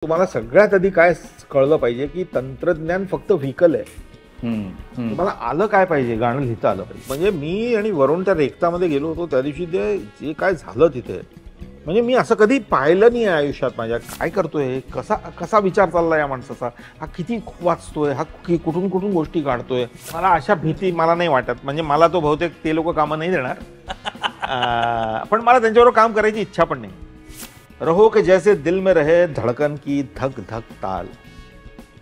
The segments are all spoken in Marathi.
तुम्हाला सगळ्यात आधी काय कळलं पाहिजे की तंत्रज्ञान फक्त व्हीकल आहे. तुम्हाला आलं काय पाहिजे, गाणं लिहिता आलं पाहिजे. म्हणजे मी आणि वरुण त्या रेखतामध्ये गेलो होतो त्या दिवशी, ते जे काय झालं तिथे, म्हणजे मी असं कधी पाहिलं नाही आयुष्यात माझ्या. काय करतोय, कसा कसा विचार चालला या माणसाचा, हा किती वाचतोय, हा कुठून कुठून गोष्टी काढतोय. मला अशा भीती मला नाही वाटत. म्हणजे मला तो बहुतेक ते लोक कामं नाही देणार, पण मला त्यांच्याबरोबर काम करायची इच्छा पण नाही. रहो के जैसे दिल में रहे धडकन की धक धक ताल.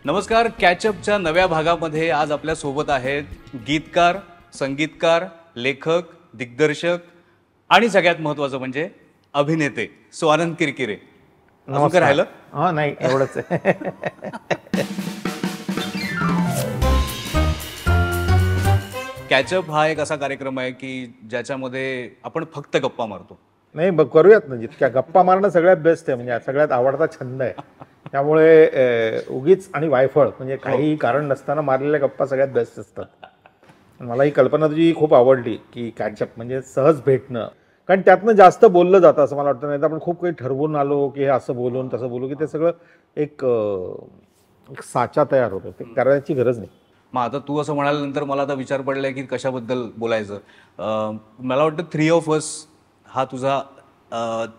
नमस्कार. कॅचअपच्या नव्या भागामध्ये आज आपल्या सोबत आहेत गीतकार, संगीतकार, लेखक, दिग्दर्शक आणि सगळ्यात महत्वाचं म्हणजे अभिनेते स्वानंद किरकिरे. नमस्कार. राहिलं? हा, नाही एवढंच आहे. कॅचअप हा एक असा कार्यक्रम आहे की ज्याच्यामध्ये आपण फक्त गप्पा मारतो. नाही, करूयात ना. जितक्या गप्पा मारणं सगळ्यात बेस्ट आहे, म्हणजे सगळ्यात आवडता छंद आहे. त्यामुळे उगीच आणि वायफळ म्हणजे काही कारण नसताना मारलेल्या गप्पा सगळ्यात बेस्ट असतात. मला ही कल्पना तुझी खूप आवडली की कॅचअप म्हणजे सहज भेटणं, कारण त्यातनं जास्त बोललं जातं असं मला वाटतं. नाही तर आपण खूप काही ठरवून आलो की हे असं बोलून तसं बोलू की ते सगळं एक साचा तयार होतो. ते करायची गरज नाही. मग आता तू असं म्हणाल्यानंतर मला आता विचार पडलाय की कशाबद्दल बोलायचं. मला वाटतं 3 ऑफ अस हा तुझा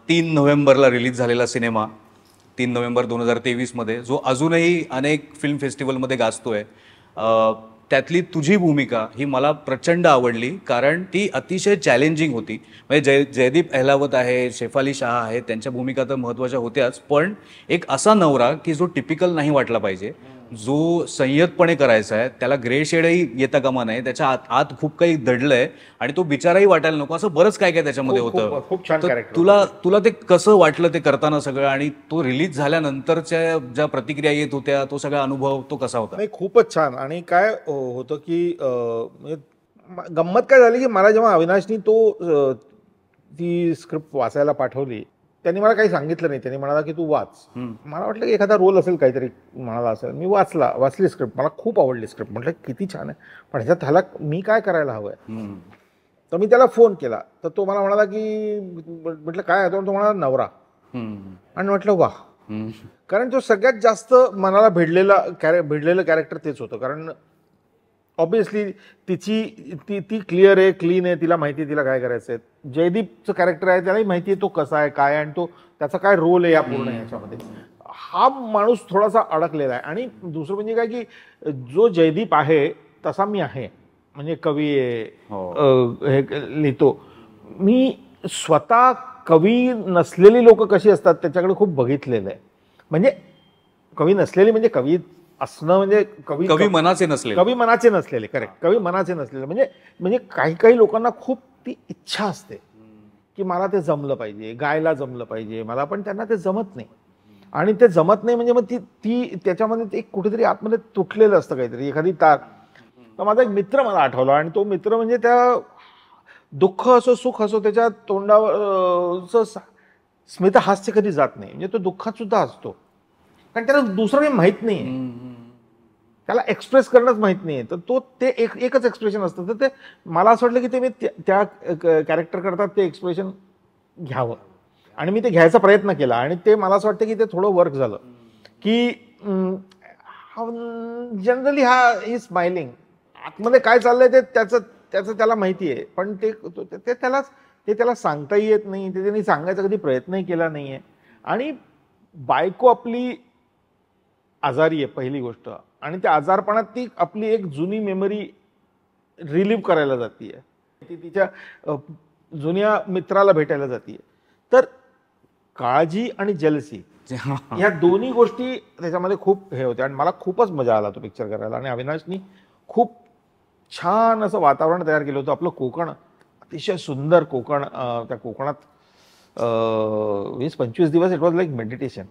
3 नोव्हेंबरला रिलीज झालेला सिनेमा, 3 नोव्हेंबर 2023 मध्ये, जो अजूनही अनेक फिल्म फेस्टिवलमध्ये गाजतोय. त्यातली तुझी भूमिका ही मला प्रचंड आवडली, कारण ती अतिशय चॅलेंजिंग होती. म्हणजे जयदीप अहलावत आहे, शेफाली शाह आहे, त्यांच्या भूमिका तर महत्त्वाच्या होत्याच, पण एक असा नवरा की जो टिपिकल नाही वाटला पाहिजे, जो संयतपणे करायचा आहे, त्याला ग्रे शेडही येता कामा नये, त्याच्या आत खूप काही दडलंय आणि तो बिचाराही वाटायला नको, असं बरंच काय काय त्याच्यामध्ये होतं. खूप छान कॅरेक्टर. तुला ते कसं वाटलं ते करताना सगळं, आणि तो रिलीज झाल्यानंतरच्या ज्या प्रतिक्रिया येत होत्या, तो सगळा अनुभव तो कसा होता? नाही, खूपच छान. आणि काय होतं की गंमत काय झाली की मला जेव्हा अविनाशनी ती स्क्रिप्ट वाचायला पाठवली, त्यांनी मला काही सांगितलं नाही. त्यांनी म्हणाला की तू वाच. मला वाटलं की एखादा रोल असेल, काहीतरी म्हणाला असेल. मी वाचली स्क्रिप्ट, मला खूप आवडली स्क्रिप्ट. म्हटलं किती छान आहे, पण ह्याला मी काय करायला हवंय. तर मी त्याला फोन केला, तर तो मला म्हणाला की, म्हटलं काय आहे, तो म्हणाला नवरा. आणि म्हटलं वा, कारण तो सगळ्यात जास्त मनाला भिडलेलं कॅरेक्टर तेच होतं. कारण ऑब्विसली ती क्लिअर आहे, क्लीन आहे, तिला माहिती आहे तिला काय करायचं आहे. जयदीपचं कॅरेक्टर आहे, त्यालाही माहिती आहे तो कसा आहे, काय आहे, आणि तो त्याचा काय रोल आहे या पूर्ण ह्याच्यामध्ये. हा माणूस थोडासा अडकलेला आहे. आणि दुसरं म्हणजे काय की जो जयदीप आहे तसा मी आहे. म्हणजे कवी आहे, हे लिहितो मी. स्वतः कवी नसलेली लोक कशी असतात त्याच्याकडे खूप बघितलेलं आहे. म्हणजे कवी नसलेली म्हणजे कवी असणं म्हणजे कवी मनाचे नसलेले. करेक्ट, कवी मनाचे नसलेले. म्हणजे काही लोकांना खूप ती इच्छा असते की मला ते जमलं पाहिजे, गायला जमलं पाहिजे मला, पण त्यांना ते जमत नाही. आणि ते जमत नाही म्हणजे मग ती त्याच्यामध्ये एक कुठेतरी आतमध्ये तुटलेलं असतं काहीतरी, एखादी तार. तर माझा एक मित्र मला आठवला, आणि तो मित्र म्हणजे त्या दुःख असो सुख असो त्याच्या तोंडावर स्मितहास्य कधी जात नाही. म्हणजे तो दुःखात सुद्धा हसतो, कारण त्याला दुसरं काही माहीत नाही, त्याला एक्सप्रेस करणंच माहीत नाही. तर ते एकच एक्सप्रेशन असतं. तर ते मला असं वाटलं की ते मी त्या कॅरेक्टर करतात ते एक्सप्रेशन घ्यावं, आणि मी ते घ्यायचा प्रयत्न केला. आणि ते मला असं वाटतं की ते थोडं वर्क झालं. की जनरली हा इज स्माइलिंग, आतमध्ये काय चाललंय ते त्याचं त्याला माहिती आहे, पण ते त्याला सांगताही येत नाही, ते त्यांनी सांगायचा कधी प्रयत्नही केला नाही आहे. आणि बायको आपली आजारी आहे पहिली गोष्ट, आणि त्या आजारपणात ती आपली एक जुनी मेमरी रिलीव्ह करायला जातीये. ती तिच्या जुन्या मित्राला भेटायला जातीये. तर काळजी आणि जेलसी या दोन्ही गोष्टी त्याच्यामध्ये खूप हे होत्या, आणि मला खूपच मजा आला तो पिक्चर करायला. आणि अविनाशनी खूप छान असं वातावरण तयार केलं होतं. आपलं कोकण अतिशय सुंदर कोकण, त्या कोकणात 20-25 दिवस इट वॉज लाईक मेडिटेशन.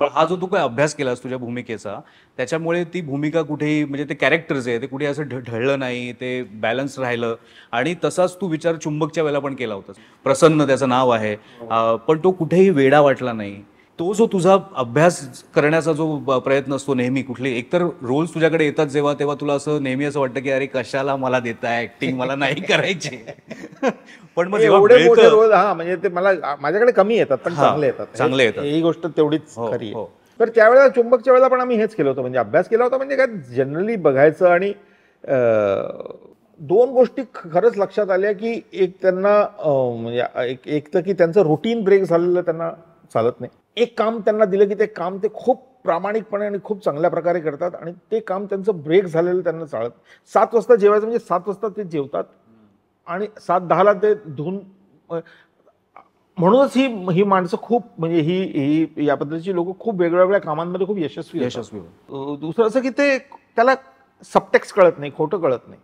पण हा जो तू काय अभ्यास केलास तुझ्या भूमिकेचा, त्याच्यामुळे ती भूमिका कुठेही, म्हणजे ते कॅरेक्टर्स आहे ते कुठे असं ढळलं नाही, ते बॅलन्स राहिलं. आणि तसाच तू विचार चुंबकच्या वेळेला पण केला होतास. प्रसन्न त्याचं नाव आहे, पण तो कुठेही वेडा वाटला नाही. तो जो तुझा अभ्यास करण्याचा जो प्रयत्न असतो नेहमी, कुठले एकतर रोल्स तुझ्याकडे येतात जेव्हा, तेव्हा तुला असं नेहमी असं वाटतं की अरे कशाला मला देताय ऍक्टिंग, मला नाही करायची. पण मग एवढे मोठे रोल, म्हणजे ते मला माझ्याकडे कमी येतात पण चांगले येतात. चांगले येतात. ही गोष्ट तेवढीच खरी आहे. तर त्यावेळेला चुंबकच्या वेळेला पण आम्ही हेच केलं होतं, म्हणजे अभ्यास केला होता, म्हणजे काय जनरली बघायचं. आणि दोन गोष्टी खरंच लक्षात आल्या की एक त्यांना म्हणजे एक तर की त्यांचं रुटीन ब्रेक झालेलं त्यांना चालत नाही. एक काम त्यांना दिलं की ते काम ते खूप प्रामाणिकपणे आणि खूप चांगल्या प्रकारे करतात, आणि ते काम त्यांचं ब्रेक झालेलं त्यांना चालत. 7 वाजता जेवायचं म्हणजे 7 वाजता ते जेवतात आणि 7:10ला ते धुवून. म्हणूनच ही माणसं खूप म्हणजे ही या पद्धतीची लोक खूप वेगवेगळ्या कामांमध्ये खूप यशस्वी होतात. दुसरं असं की ते त्याला सबटेक्स कळत नाही, खोटं कळत नाही.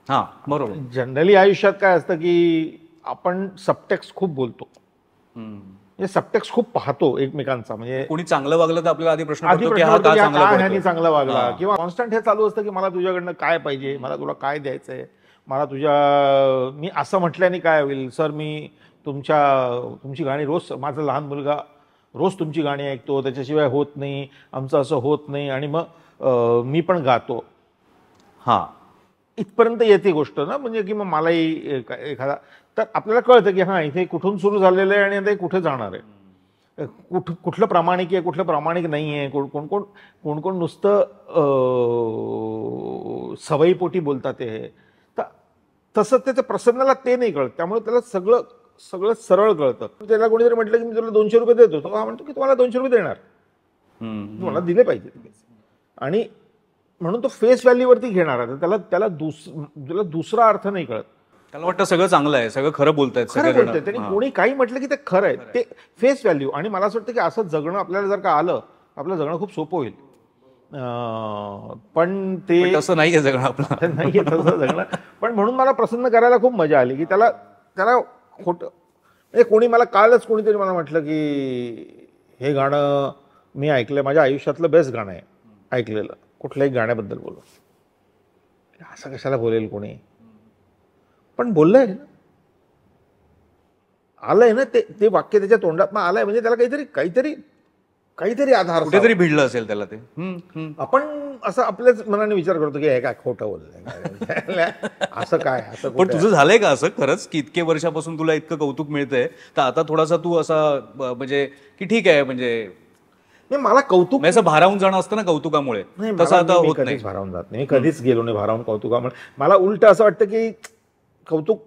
हा बरोबर. जनरली आयुष्यात काय असतं की आपण सबटेक्स खूप बोलतो, म्हणजे सबटेक्स खूप पाहतो एकमेकांचा. म्हणजे कोणी चांगलं वागलं तर आपल्याला आधी प्रश्न आधी पडतो की प्रश्न हा पडतो का की हा चांगला काय ह्यानी करतोय? चांगला वागला, हा. किंवा कॉन्स्टंट हे चालू असतं की मला तुझ्याकडनं काय पाहिजे, मला तुला काय द्यायचंय, मला मी असं म्हटल्याने काय होईल सर, तुमची गाणी रोज, माझा लहान मुलगा रोज तुमची गाणी ऐकतो, त्याच्याशिवाय होत नाही, आमचं असं होत नाही, आणि मग मी पण गातो. हा इथपर्यंत येते गोष्ट ना, म्हणजे की मग मलाही एखादा, तर आपल्याला कळतं की हां इथे कुठून सुरू झालेलं आहे आणि आता हे कुठे जाणार आहे. कुठलं प्रामाणिक आहे, कुठलं प्रामाणिक नाही आहे, कोण कोण नुसतं सवयीपोटी बोलतात हे. तसं त्याचं प्रसन्नाला ते नाही कळत, त्यामुळे त्याला सगळं सरळ कळतं. त्याला कोणीतरी म्हटलं की मी तुला 200 रुपये देतो, तो हा म्हणतो की तुम्हाला 200 रुपये देणार, तुम्हाला दिले पाहिजे. आणि म्हणून तो फेस व्हॅल्यूवरती घेणार आहे, त्याला दुसरा अर्थ नाही कळत. त्याला वाटतं सगळं चांगलं आहे, सगळं खरं बोलतायत, खरं बोलतंय त्यांनी, कोणी काही म्हटलं की ते खरं आहे, ते फेस व्हॅल्यू. आणि मला असं वाटतं की असं जगणं आपल्याला जर का आलं, आपलं जगणं खूप सोपं होईल. पण ते तसं नाहीये जगणं आपलं. नाहीये तसं जगणं. पण म्हणून मला प्रसन्न करायला खूप मजा आली की त्याला खोटं म्हणजे कोणीतरी मला म्हटलं की हे गाणं मी ऐकलंय, माझ्या आयुष्यातलं बेस्ट गाणं आहे ऐकलेलं, कुठल्याही गाण्याबद्दल बोलू. असं कशाला बोलेल कोणी, पण बोललंय ना, आलंय ना, ते वाक्य त्याच्या तोंडात आलंय, म्हणजे त्याला काहीतरी आधार, कुठेतरी भिडलं असेल त्याला ते. आपण असं आपल्याच मनाने विचार करतो की हे काय खोटं बोललंय, असं काय, असं. पण तुझं झालंय का असं खरंच की इतके वर्षापासून तुला इतकं कौतुक मिळतंय, तर आता थोडासा तू असा म्हणजे की ठीक आहे, म्हणजे नाही, मला कौतुक असं भारावून जाणं असतं ना कौतुकामुळे, तसं आता होत नाही. कधीच भारावून जात नाही, मी कधीच गेलो नाही भारावून कौतुकामुळे. मला उलट असं वाटतं की कौतुक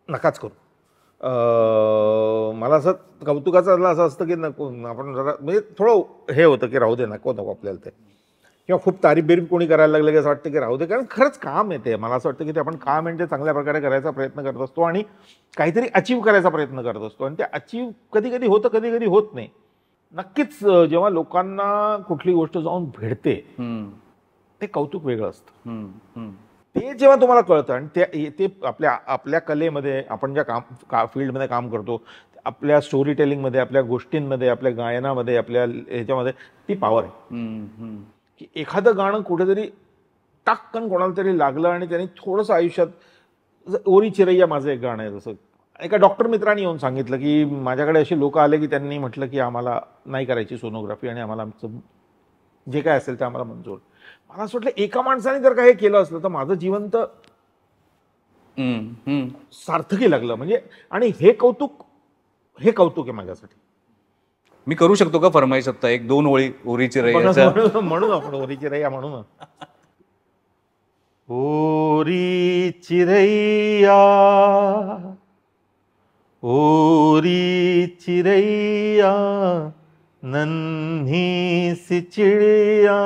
नकाच करू. मला असं कौतुकाचं असं असतं की नको, आपण जरा म्हणजे थोडं हे होतं की राहू दे, नको आपल्याला ते. किंवा खूप तारीफ कोणी करायला लागलं की असं वाटतं की राहू दे, कारण खरंच काम येते. मला असं वाटतं की ते आपण काम म्हणजे चांगल्या प्रकारे करायचा प्रयत्न करत असतो आणि काहीतरी अचीव करायचा प्रयत्न करत असतो, आणि ते अचीव कधी कधी होतं, कधी कधी होत नाही. नक्कीच जेव्हा लोकांना कुठली गोष्ट जाऊन भेटते ते कौतुक वेगळं असतं. ते जेव्हा तुम्हाला कळतं, आणि ते आपल्या कलेमध्ये, आपण ज्या फील्डमध्ये काम करतो, आपल्या स्टोरी टेलिंगमध्ये, आपल्या गोष्टींमध्ये, आपल्या गायनामध्ये, आपल्या ह्याच्यामध्ये ती पॉवर आहे की एखादं गाणं कुठेतरी टाक्कन कोणाला तरी लागलं आणि त्यांनी थोडंसं आयुष्यात, ओरी चिरैया माझं एक गाणं आहे, जसं एका डॉक्टर मित्रांनी येऊन सांगितलं की माझ्याकडे असे लोक आले की त्यांनी म्हटलं की आम्हाला नाही करायची सोनोग्राफी आणि आम्हाला आमचं जे काय असेल ते आम्हाला मंजूर. मला असं वाटलं एका माणसाने जर का हे केलं असलं तर माझं जीवन तर सार्थकी लागलं म्हणजे. आणि हे कौतुक आहे माझ्यासाठी. मी करू शकतो का फरमाईश आता 1-2 ओळी ओरीची म्हणून आपण ओरी चिरैया म्हणू ना. ओरी चिरैया, ओरी चिरैया, नन्ही सी चिड़िया,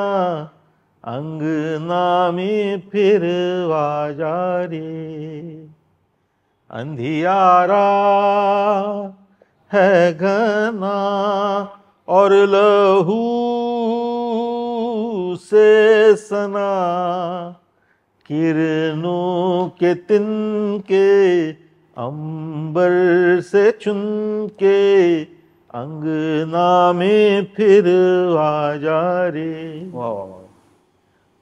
अंगना में फिरवा जा रे, अंधियारा है घना और लहू से सना, किरणों के तिनके अंबर से चुनके, अंगना में फिरवा जा रे,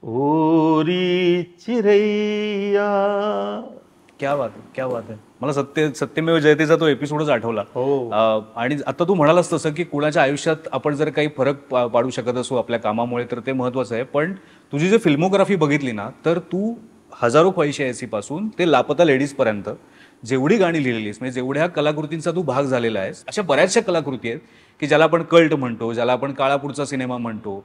ओरी चिरैया. क्या बात आहे, क्या बात आहे. मला सत्यमेव जयतेचा तो एपिसोडच आठवला. आणि आता तू म्हणालास तसं की कुणाच्या आयुष्यात आपण जर काही फरक पाडू शकत असू आपल्या कामामुळे तर ते महत्वाचं आहे. पण तुझी जर फिल्मोग्राफी बघितली ना तर तू हजारो ख्वाहिशे ऐसी पासून ते लापता लेडीज पर्यंत जेवढी गाणी लिहिलेली आहेस म्हणजे जेवढ्या कलाकृतींचा तू भाग झालेला आहेस अशा बऱ्याचशा कलाकृती आहेत की ज्याला आपण कल्ट म्हणतो, ज्याला आपण काळापूरचा सिनेमा म्हणतो.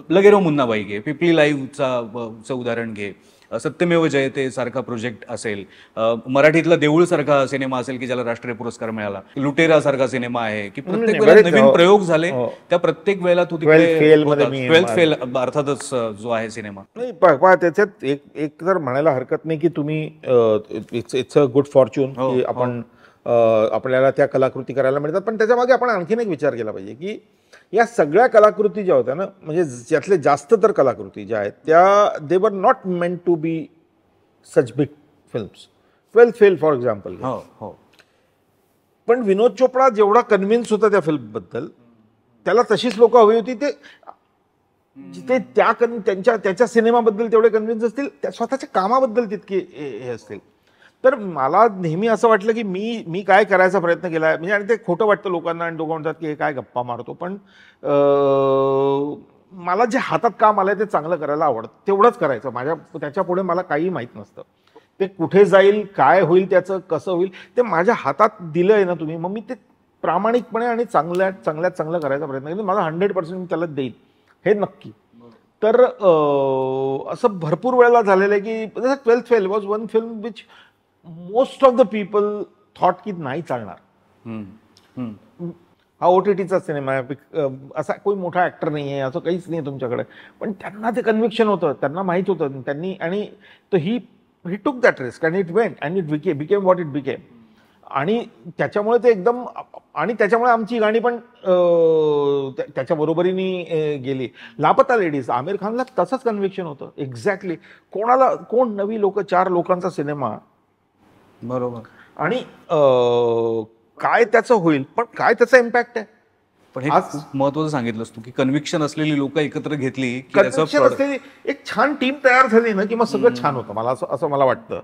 लगेरो मुन्नाबाई घे, पिपली लाईव्हचा उदाहरण घे, सत्यमेव जयते सारखा प्रोजेक्ट असेल, मराठीतला देऊळ सारखा सिनेमा असेल की ज्याला राष्ट्रीय पुरस्कार मिळाला, लुटेरा सारखा सिनेमा आहे की प्रत्येक वेळेला नवीन प्रयोग झाले. त्या प्रत्येक वेळेला तू तिकडे 12th फेल अर्थातच जो आहे सिनेमा. नाही पहा त्याच्यात एक तर म्हणायला हरकत नाही की तुम्ही इट्स अ गुड फॉर्च्यून की आपण आपल्याला त्या कलाकृती करायला मिळतात. पण त्याच्या मागे आपण आणखीन एक विचार केला पाहिजे की या सगळ्या कलाकृती ज्या होत्या ना, म्हणजे ज्यातले जास्त तर कलाकृती ज्या आहेत त्या दे were not meant to be such big films. 12th fail for example. पण विनोद चोपडा जेवढा कन्व्हिन्स होता त्या फिल्मबद्दल, त्याला तशीच लोक हवी होती. ते जिथे त्याच्या सिनेमाबद्दल तेवढे कन्व्हिन्स असतील, त्या स्वतःच्या कामाबद्दल तितके हे असतील. तर मला नेहमी असं वाटलं की मी काय करायचा प्रयत्न केला आहे म्हणजे, आणि ते खोटं वाटतं लोकांना आणि लोक म्हणतात की हे काय गप्पा मारतो, पण मला जे हातात काम आलंय ते चांगलं करायला आवडतं, तेवढंच करायचं. त्याच्या पुढे मला काही माहीत नसतं. ते कुठे जाईल, काय होईल, त्याचं कसं होईल, ते माझ्या हातात दिलं आहे ना तुम्ही, मग मी ते प्रामाणिकपणे आणि चांगल्यात चांगलं करायचा प्रयत्न केला. मला 100% मी त्याला देईन हे नक्की. तर असं भरपूर वेळेला झालेलं आहे की 12th fail was one film which most of the people thought की नाही चालणार. हा OTTचा सिनेमा आहे, असा कोणी मोठा ऍक्टर नाही आहे, असं काहीच नाही तुमच्याकडे, पण त्यांना ते कन्व्हिक्शन होतं, त्यांना माहीत होतं त्यांनी, आणि तो he took that risk and it went and it became what it became. आणि त्याच्यामुळे ते एकदम, आणि त्याच्यामुळे आमची गाणी पण त्याच्या बरोबरीने गेली. लापता लेडीज, आमिर खानला तसंच कन्व्हिक्शन होतं एक्झॅक्टली. कोण नवी लोक, 4 लोकांचा सिनेमा, बरोबर, आणि काय त्याचं होईल, पण काय त्याचा इम्पॅक्ट आहे. पण हे खूप महत्वाचं सांगितलंस तू की कन्व्हिक्शन असलेली लोक एकत्र घेतली की कन्व्हिक्शन असलेली एक छान टीम तयार झाली ना की मग सगळं छान होतं. मला असं मला वाटतं.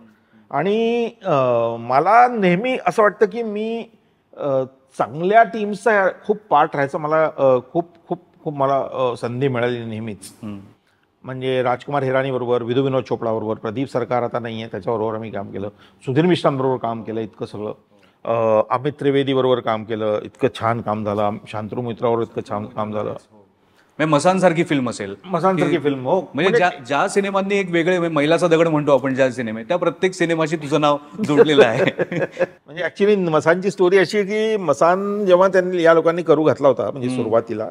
आणि मला नेहमी असं वाटतं की मी चांगल्या टीमचा खूप पार्ट राहायचा. मला खूप मला संधी मिळाली नेहमीच. म्हणजे राजकुमार हिराणी बरोबर, विनोद चोपडा बरोबर, प्रदीप सरकार आता नाही आहे त्याच्याबरोबर आम्ही काम केलं, सुधीर मिश्रांबरोबर काम केलं, इतकं सगळं, अमित त्रिवेदी बरोबर काम केलं, इतकं छान काम झालं, शांतनू मित्राबरोबर इतकं छान काम झालं. मसान सारखी फिल्म असेल, मसान सारखी फिल्म, हो. म्हणजे ज्या सिनेमांनी एक वेगळे, मैलाचा दगड म्हणतो आपण ज्या सिनेमे, त्या प्रत्येक सिनेमाशी तुझं नाव जोडलेलं आहे. म्हणजे ऍक्च्युली मसानची स्टोरी अशी आहे की मसान जेव्हा त्यांनी या लोकांनी करू घातला होता म्हणजे सुरुवातीला,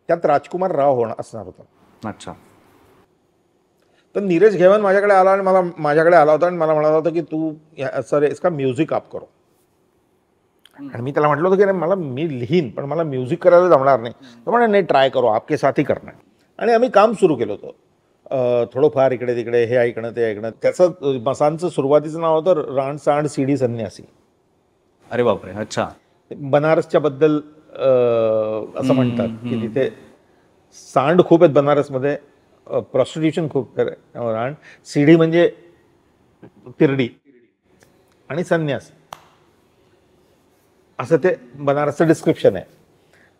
त्यात राजकुमार राव असणार होता. अच्छा. तर नीरज घेवन माझ्याकडे आला आणि माझ्याकडे आला होता आणि मला म्हणाला होता की तू सर इसका म्युझिक आप करो. आणि मी त्याला म्हटलं होतं की मला, मी लिहीन पण मला म्युझिक करायला जमणार नाही. तर म्हणे नाही, ट्राय करो, आपके साथ ही करणार. आणि आम्ही काम सुरू केलं होतं, थोडंफार इकडे तिकडे हे ऐकणं ते ऐकणं. त्याचं मसानचं सुरुवातीचं नाव होतं रांड सांड सीडी संन्यासी. अरे बापरे. अच्छा. बनारसच्या बद्दल असं म्हणतात की तिथे सांड खूप आहेत बनारसमध्ये, प्रॉस्टिट्यूशन खूप आहे, आणि सीडी म्हणजे तिरडी आणि संन्यास, असं ते बनारसचं डिस्क्रिप्शन आहे.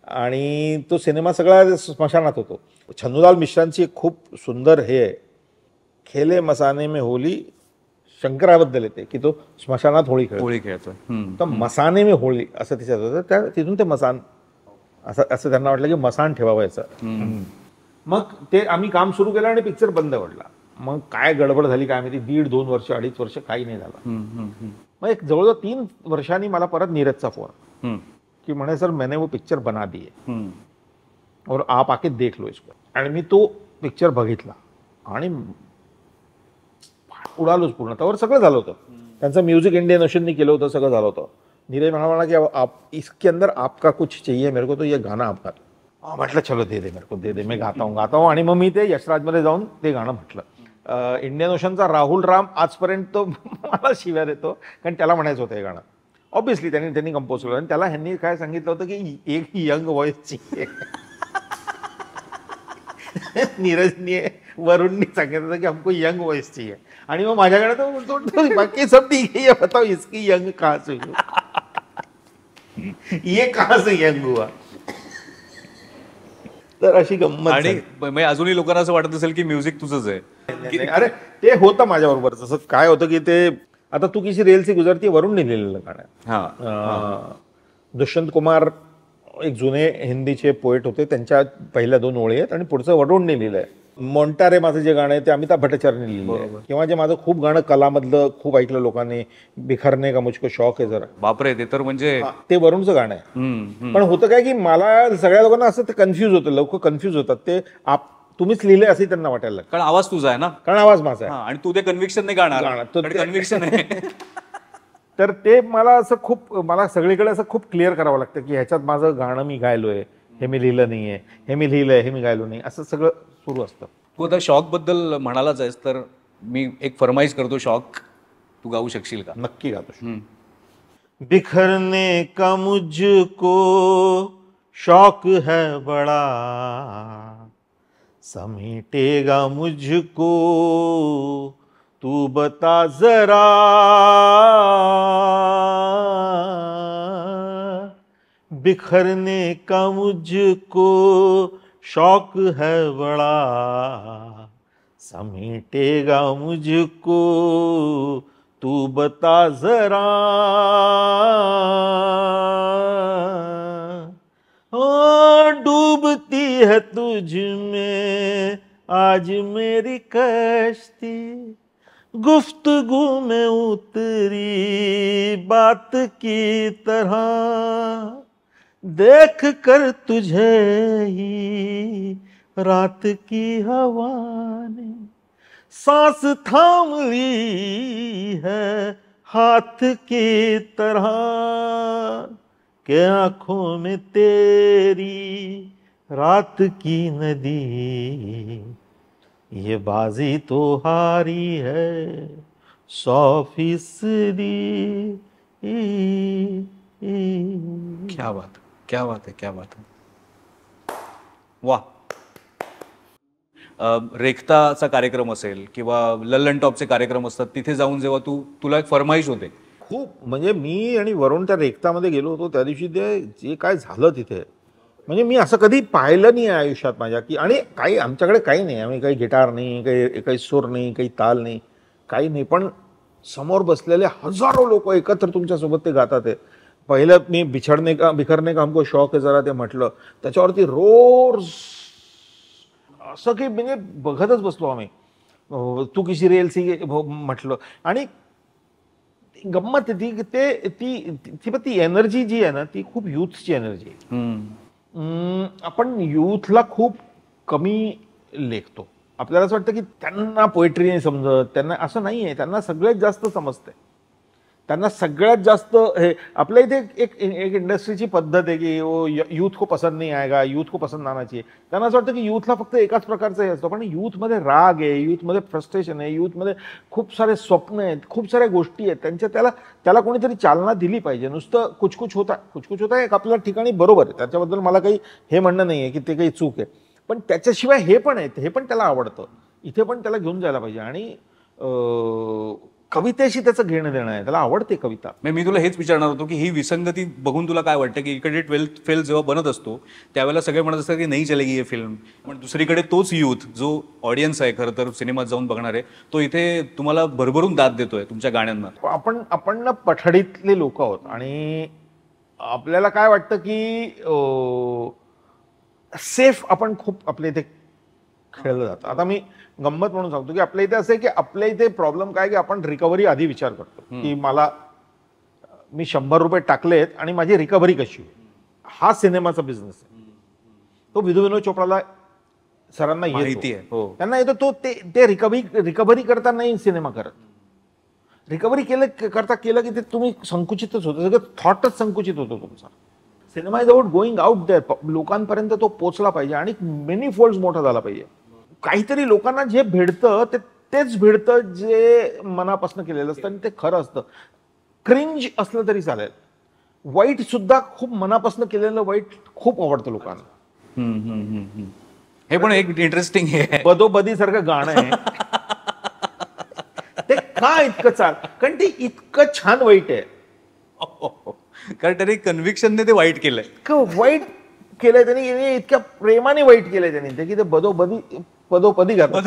आणि तो सिनेमा सगळा स्मशानात होतो. छन्नूलाल मिश्रांची एक खूप सुंदर हे आहे, खेले मसाने में होली, शंकराबद्दल येते की तो स्मशानात होळी खेळतो. तर मसाने में होळी असं तिच्यात होतं. तिथून ते मसान असं त्यांना वाटलं की मसान ठेवावं याचं. मग ते आम्ही काम सुरू केलं आणि पिक्चर बंद पडला. मग काय गडबड झाली काय माहिती, 1.5-2 वर्ष 2.5 वर्ष काही नाही झालं. मग एक जवळजवळ 3 वर्षांनी मला परत नीरजचा फोन की म्हणे सर मैंने वो पिक्चर बना दिए और आप आके देख लो इसको. आणि मी तो पिक्चर बघितला आणि उडालोच पूर्ण. त्यावर सगळं झालं होतं. त्यांचं म्युझिक इंडियन ओशननी केलं होतं, सगळं झालं होतं. नीरज म्हणाला की आप इसके अंदर आपका कुछ चाहिए मेरे को, तो ये गाना आपका. म्हटलं चलो दे दे मेरे को, दे दे, मैं गाता हूँ. आणि मग मी ते यशराजमध्ये जाऊन ते गाणं म्हटलं. इंडियन ओशनचा राहुल राम आजपर्यंत मला शिव्या देतो, कारण त्याला म्हणायचं होतं हे गाणं. ऑब्व्हियसली त्यांनी कंपोज केलं. आणि त्याला ह्यांनी काय सांगितलं होतं की एक यंग व्हॉइसची. नीरजनी वरुणनी सांगितलं होतं की हमको यंग व्हॉइस चाहिए. आणि मग माझ्याकडे तो म्हणतो बाकी सब ठीक है, बताओ इसकी यंग कहाँ से हुई, ये कहाँ से यंग हुआ. तर अशी गंमत आणि झाली. म्हणजे अजूनही लोकांना असं वाटत असेल की म्युझिक तुझंच आहे. नाही, अरे ते होतं माझ्याबरोबर. तसं काय होतं की ते आता तू किसी रेल सी गुजरती वरून लिहिलेलं गाणं आहे. हा दुष्यंत कुमार एक जुने हिंदीचे पोएट होते, त्यांच्या पहिल्या 2 ओळी आहेत आणि पुढचं वरुणने लिहिलंय. मोंटारे माझं जे गाणं आहे ते अमिताभ भट्टाचार्यने लिहिलं आहे. किंवा जे माझं खूप गाणं कलामधलं खूप ऐकलं लोकांनी, बिखरने का मुझको शौक है जरा, बापरे, ते तर म्हणजे ते वरुणचं गाणं आहे. हम्म. पण होतं काय की मला सगळ्या लोकांना असं ते कन्फ्यूज होतं, लोक कन्फ्यूज होतात ते तुम्हीच लिहिले असंही त्यांना वाटायला लागतं, कारण आवाज तुझा आहे ना. कारण आवाज माझा आहे. हा, आणि तू ते कन्व्हिक्शन नाही गाणार, गाणार. तर ते- कन्व्हिक्शन आहे. तर ते मला सगळीकडे असं खूप क्लिअर करावं लागतं की ह्याच्यात माझं गाणं मी गायलोय, हे मी लिहिलं नाहीये, हे मी लिहिलंय, हे मी गायलो नाही, असं सगळं सुरू असतं. तू आता शॉक बद्दल म्हणालाच आहेस, तर मी एक फरमाईश करतो, शॉक तू गाऊ शकशील का? नक्की गातो. बिखरने का मुझको शौक है बड़ा, समेटेगा मुझको तू बता जरा, बिखरने का मुझको शौक है बड़ा, समेटेगा मुझको तू बता जरा, ओ डूबती है तुझ में आज मेरी कश्ती, गुफ्तगू में उतरी बात की तरह, देख कर तुझे ही रात की हवा ने सांस थाम ली है हाथ की तरह, के आंखों में तेरी रात की नदी, ये बाजी तो हारी है 100%. क्या बात, क्या बात है, क्या बात है. वा. रेखताचा कार्यक्रम असेल किंवा लल्लन टॉपचे कार्यक्रम असतात, तिथे जाऊन जेव्हा तुला एक फरमाईश होते. खूप म्हणजे मी आणि वरुण त्या रेखतामध्ये गेलो होतो त्या दिवशी, ते जे काय झालं तिथे, म्हणजे मी असं कधी पाहिलं नाही आहे आयुष्यात माझ्या. की आणि काही आमच्याकडे काही नाही, आम्ही काही गिटार नाही, काही सूर नाही, काही ताल नाही, काही नाही, पण समोर बसलेले हजारो लोक एकत्र तुमच्यासोबत ते गातात आहे. पहिलं मी बिखरने का हमको शौक आहे जरा ते म्हटलं, त्याच्यावरती रोर असं की म्हणजे बघतच बसलो आम्ही. तू किसी रेल सी म्हटलं, आणि गंमत ती ती एनर्जी जी आहे ना, ती खूप युथची एनर्जी आहे. आपण युथला खूप कमी लेखतो. आपल्याला असं वाटतं की त्यांना पोएट्री नाही समजत, त्यांना असं नाही आहे, त्यांना सगळ्यात जास्त समजतंय, त्यांना सगळ्यात जास्त हे. आपल्या इथे एक इंडस्ट्रीची पद्धत आहे की यूथ को पसंद नाही आएगा, यूथ को पसंद आना चाहिए. त्यांना असं वाटतं की यूथला फक्त एकाच प्रकारचं हे असतं, पण यूथमध्ये राग आहे, यूथमध्ये फ्रस्ट्रेशन आहे, यूथमध्ये खूप सारे स्वप्न आहेत, खूप साऱ्या गोष्टी आहेत, त्याला कोणीतरी चालना दिली पाहिजे. नुसतं कुछ होता एक आपल्या ठिकाणी बरोबर आहे, त्याच्याबद्दल मला काही हे म्हणणं नाही आहे की ते काही चूक आहे, पण त्याच्याशिवाय हे पण आहे, हे पण त्याला आवडतं, इथे पण त्याला घेऊन जायला पाहिजे. आणि कवितेशी त्याचं घेणं देणं आहे, त्याला आवडते कविता. मी तुला हेच विचारणार होतो की ही विसंगती बघून तुला काय वाटतं की इकडे 12th फेल जेव्हा बनत असतो त्यावेळेला सगळे म्हणत असतात की नाही चलेगी ही फिल्म, पण दुसरीकडे तोच यूथ जो ऑडियन्स आहे खरं तर सिनेमात जाऊन बघणार आहे, तो इथे तुम्हाला भरभरून दाद देतोय तुमच्या गाण्यांना. आपण ना पठडीतले लोक आहोत आणि आपल्याला काय वाटतं की सेफ आपण खूप आपल्या इथे खेळलं जातं. आता मी गंमत म्हणून सांगतो की आपल्या इथे असं आहे की आपल्या इथे प्रॉब्लेम काय की आपण रिकव्हरी आधी विचार करतो की मी 100 रुपये टाकलेत आणि माझी रिकव्हरी कशी होईल. हा सिनेमाचा बिझनेस आहे. तो विनोद चोपडाला सरांना माहिती आहे. हो. त्यांना येतो, तो ते रिकव्हरी करता नाही सिनेमा करत. रिकव्हरी केलं की ते तुम्ही संकुचितच होतं, सगळं थॉटच संकुचित होतो तुमचा. Cinema is about going out there, लोकांपर्यंत तो पोचला पाहिजे आणि मेनी फोल्ड्स मोठा झाला पाहिजे. काहीतरी लोकांना जे भिडतं तेच भिडतं जे मनापासून केलेलं असतं आणि ते खरं असतं. क्रिंज असलं तरी चालेल, वाईट सुद्धा खूप मनापासून केलेलं वाईट खूप आवडतं लोकांना. हे पण एक इंटरेस्टिंग आहे. बदोबदी सारखं गाणं आहे ते. का इतकं कारण ते इतकं छान वाईट आहे, कारण त्यांनी कन्व्हिक्शनने ते वाईट केलंय. वाईट केलंय त्यांनी इतक्या प्रेमाने वाईट केलंय त्यांनी ते की ते पदोपदी घालतात.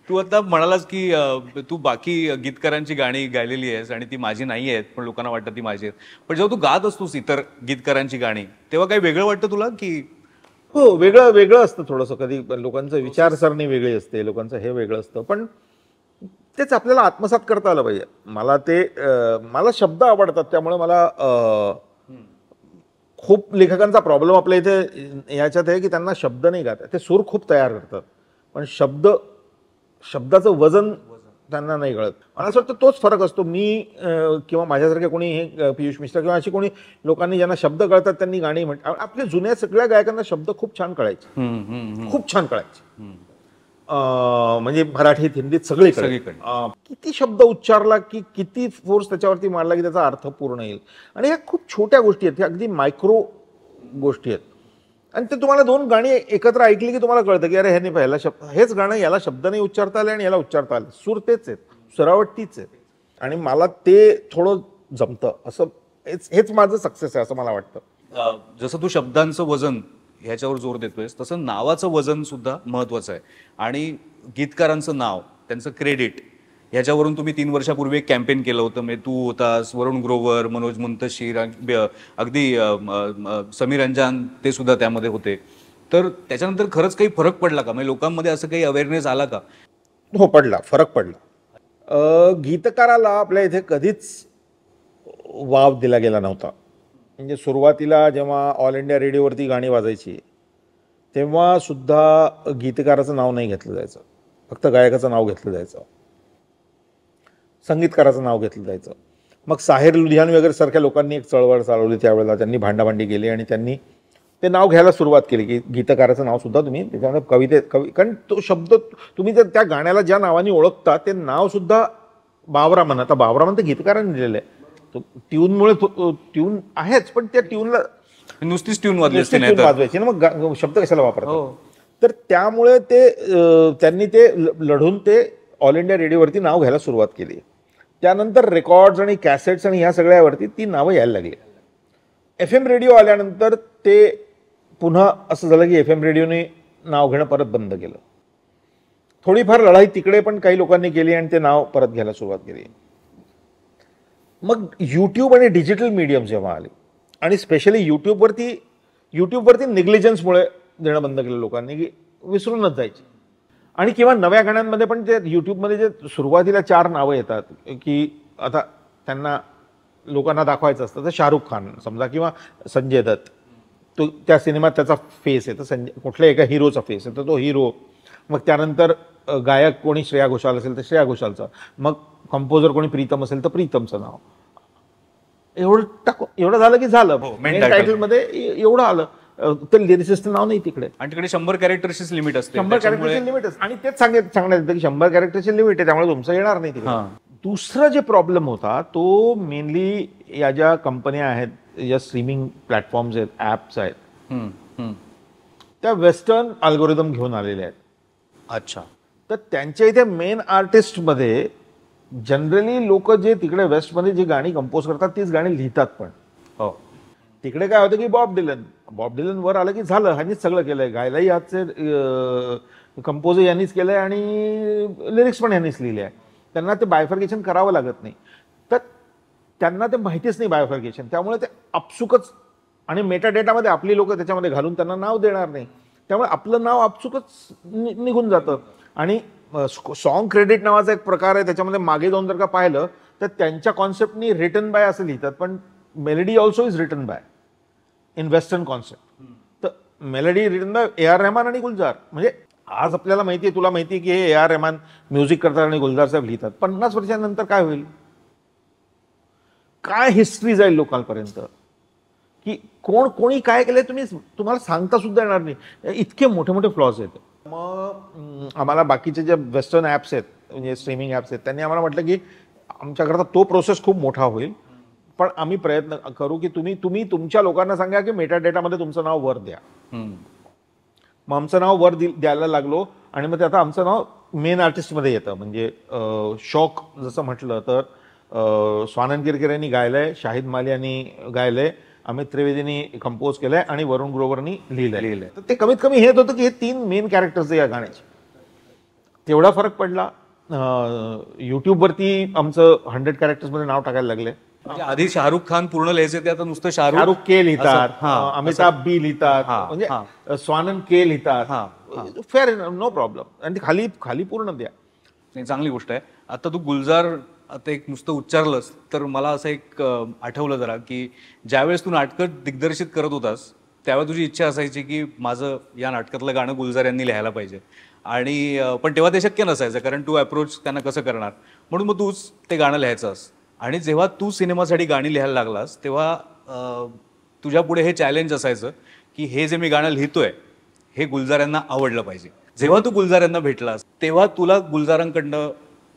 तू आता म्हणालास की तू बाकी गीतकारांची गाणी गायलेली आहेस आणि ती माझी नाही आहेत, पण लोकांना वाटतं ती माझी आहेत. पण जेव्हा तू गात असतोस इतर गीतकारांची गाणी, तेव्हा काही वेगळं वाटतं तुला की? हो, वेगळं असतं थोडंसं. कधी लोकांचं विचारसरणी वेगळी असते, लोकांचं हे वेगळं असतं, पण तेच आपल्याला आत्मसात करता आलं पाहिजे. मला शब्द आवडतात, त्यामुळे मला खूप लेखकांचा प्रॉब्लेम आपल्या इथे याच्यात आहे की त्यांना शब्द नाही गात, ते सूर खूप तयार करतात, पण शब्दाचं वजन त्यांना नाही कळत. मला असं वाटतं तोच फरक असतो. मी किंवा माझ्यासारखे कोणी हे पियुष मिश्रा किंवा अशी कोणी लोकांनी ज्यांना शब्द कळतात त्यांनी गाणी आपल्या जुन्या सगळ्या गायकांना शब्द खूप छान कळायचे, खूप छान कळायचे. म्हणजे मराठीत, हिंदीत सगळीकडे किती शब्द उच्चारला की किती फोर्स त्याच्यावरती मारला की त्याचा अर्थ पूर्ण येईल. आणि ह्या खूप छोट्या गोष्टी आहेत, ह्या अगदी मायक्रो गोष्टी आहेत. आणि ते तुम्हाला दोन गाणी एकत्र ऐकली की तुम्हाला कळतं की अरे ह्याने पहिला शब्द, हेच गाणं याला शब्द नाही उच्चारता आले आणि याला उच्चारता आले, सूर तेच आहेत, सुरावट तीच आहे. आणि मला ते थोडं जमतं, असं हेच माझं सक्सेस आहे असं मला वाटतं. जसं तू शब्दांचं वजन ह्याच्यावर जोर देतोयस, तसं नावाचं वजन सुद्धा महत्वाचं आहे. आणि गीतकारांचं नाव, त्यांचं क्रेडिट, ह्याच्यावरून तुम्ही 3 वर्षापूर्वी एक कॅम्पेन केलं होतं. म्हणजे तू होतास, वरुण ग्रोवर, मनोज मुंतशीर, अगदी समीर अंजान ते सुद्धा त्यामध्ये होते. तर त्याच्यानंतर खरंच काही फरक पडला का? म्हणजे लोकांमध्ये असं काही अवेअरनेस आला का? हो, पडला, फरक पडला. गीतकाराला आपल्या इथे कधीच वाव दिला गेला नव्हता. म्हणजे सुरुवातीला जेव्हा ऑल इंडिया रेडिओवरती गाणी वाजायची तेव्हा सुद्धा गीतकाराचं नाव नाही घेतलं जायचं, फक्त गायकाचं नाव घेतलं जायचं, संगीतकाराचं नाव घेतलं जायचं. मग साहिर लुधियानवी वगैरे सारख्या लोकांनी एक चळवळ चालवली त्यावेळेला, त्यांनी भांडाभांडी केली आणि त्यांनी ते नाव घ्यायला सुरुवात केली की गीतकाराचं नाव सुद्धा तुम्ही त्याच्यामध्ये कारण तो शब्द तुम्ही त्या गाण्याला ज्या नावाने ओळखता ते नाव सुद्धा बावरामन. आता बावरामन तर गीतकाराने दिलेलं आहे, ट्यूनमुळे ट्यून आहेच, पण त्या ट्यूनला नुसतीच ट्यून वाजवायची ना, मग शब्द कशाला वापरतात. तर त्यामुळे त्यांनी ते लढून ते ऑल इंडिया रेडिओवरती नाव घ्यायला सुरुवात केली. त्यानंतर रेकॉर्ड्स आणि कॅसेट्स आणि ह्या सगळ्यावरती ती नावं यायला लागली. FM रेडिओ आल्यानंतर ते पुन्हा असं झालं की FM रेडिओने नाव घेणं परत बंद केलं. थोडीफार लढाई तिकडे पण काही लोकांनी केली आणि ते नाव परत घ्यायला सुरुवात केली. मग यूट्यूब आणि डिजिटल मीडियम जेव्हा आले आणि स्पेशली यूट्यूबवरती निग्लिजन्समुळे देणं बंद केलं लोकांनी की विसरूनच जायचे. आणि किंवा नव्या गाण्यांमध्ये पण ते यूट्यूबमध्ये जे सुरुवातीला 4 नावं येतात की आता त्यांना लोकांना दाखवायचं असतं, तर शाहरुख खान समजा किंवा संजय दत्त, तो त्या सिनेमात त्याचा फेस आहे, तर कुठल्या एका हिरोचा फेस आहे तर तो हिरो. मग त्यानंतर गायक कोणी श्रेया घोषाल असेल तर श्रेया घोषालचा, मग कंपोजर कोणी प्रीतम असेल तर प्रीतमचं नाव. एवढं झालं की झालं, मेन टायटलमध्ये एवढं आलं, तर लिरिसिस्ट नाव नाही तिकडे. आणि तिकडे 100 कॅरेक्टर्सची लिमिट असते, 100 कॅरेक्टरची लिमिट असते. आणि तेच सांगण्यात येतं की 100 कॅरेक्टरची लिमिट आहे, त्यामुळे तुमचं येणार नाही तिकडे. दुसरा जे प्रॉब्लेम होता तो मेनली या ज्या कंपन्या आहेत, या स्ट्रीमिंग प्लॅटफॉर्म्स आहेत, ॲप्स आहेत, त्या वेस्टर्न अल्गोरिदम घेऊन आलेल्या आहेत. अच्छा. तर त्यांच्या इथे मेन आर्टिस्टमध्ये जनरली लोक जे तिकडे वेस्टमध्ये जी गाणी कंपोज करतात तीच गाणी लिहितात. पण हो, तिकडे काय होतं की बॉब डिलन वर आलं की झालं, ह्यांनीच सगळं केलंय, गायलाही याचे कंपोज यांनीच केलंय आणि लिरिक्स पण यांनीच लिहिले आहे. त्यांना ते बायफर्गेशन करावं लागत नाही, तर त्यांना ते माहितीच नाही बायफर्गेशन, त्यामुळे ते आपसुकच. आणि मेटा डेटामध्ये आपली लोक त्याच्यामध्ये घालून त्यांना नाव देणार नाही, त्यामुळे आपलं नाव आपसुकच निघून जातं. आणि सॉन्ग क्रेडिट नावाचा एक प्रकार आहे, त्याच्यामध्ये मागे जाऊन जर का पाहिलं तर त्यांच्या कॉन्सेप्टनी रिटन बाय असं लिहितात, पण melody also is written by in western concept. तर melody written by A.R. Rahman आणि गुलजार. म्हणजे आज आपल्याला माहिती आहे, तुला माहिती आहे की हे A.R. रहमान म्युझिक करतात आणि गुलजार साहेब लिहितात. 50 वर्षांनंतर काय होईल, काय हिस्ट्री जाईल लोकांपर्यंत की कोणी काय केलंय तुम्हाला सांगता सुद्धा येणार नाही, इतके मोठे मोठे फ्लॉज आहेत. मग आम्हाला बाकीचे जे वेस्टर्न ॲप्स आहेत, म्हणजे स्ट्रीमिंग ॲप्स आहेत, त्यांनी आम्हाला म्हटलं की आमच्याकरता तो प्रोसेस खूप मोठा होईल, पण आम्ही प्रयत्न करू की तुम्ही तुमच्या लोकांना सांगा की मेटा डेटामध्ये तुमचं नाव वर द्या. मग आमचं नाव वर द्यायला लागलो आणि मग ते आता आमचं नाव मेन आर्टिस्टमध्ये येतं. म्हणजे शॉक जसं म्हटलं तर स्वानंद किरकिरे यांनी गायलंय, शाहिद माली यांनी गायलंय, अमित त्रिवेदींनी कंपोज केलंय आणि वरुण ग्रोवरनी लिहिलंय. तर ते कमीत कमी हेच होतं की हे 3 मेन कॅरेक्टर्स या गाण्याचे. तेवढा फरक पडला. युट्यूबवरती आमचं 100 कॅरेक्टर्समध्ये नाव टाकायला लागले. म्हणजे आधी शाहरुख खान पूर्ण लिहायचे, ते आता नुसतं शाहरुख के लिहितात, अमिताभ बी लिहितात, म्हणजे स्वानंद के लिहितात. Fair, no problem. आणि ते खाली खाली पूर्ण द्या. नाही, चांगली गोष्ट आहे. आता तू गुलजार आता एक नुसतं उच्चारलंस तर मला असं एक आठवलं जरा की ज्यावेळेस तू नाटकं दिग्दर्शित करत होतास त्यावेळेस तुझी इच्छा असायची की माझं या नाटकातलं गाणं गुलजार यांनी लिहायला पाहिजे. आणि पण तेव्हा ते शक्य नसायचं, कारण तू अप्रोच त्यांना कसं करणार, म्हणून मग तूच ते गाणं लिहायचंस. आणि जेव्हा तू सिनेमासाठी गाणी लिहायला लागलास तेव्हा तुझ्या पुढे हे चॅलेंज असायचं की हे जे मी गाणं लिहितोय हे गुलजार यांना आवडलं पाहिजे. जेव्हा तू गुलजार यांना भेटलास तेव्हा तुला गुलजारांकडनं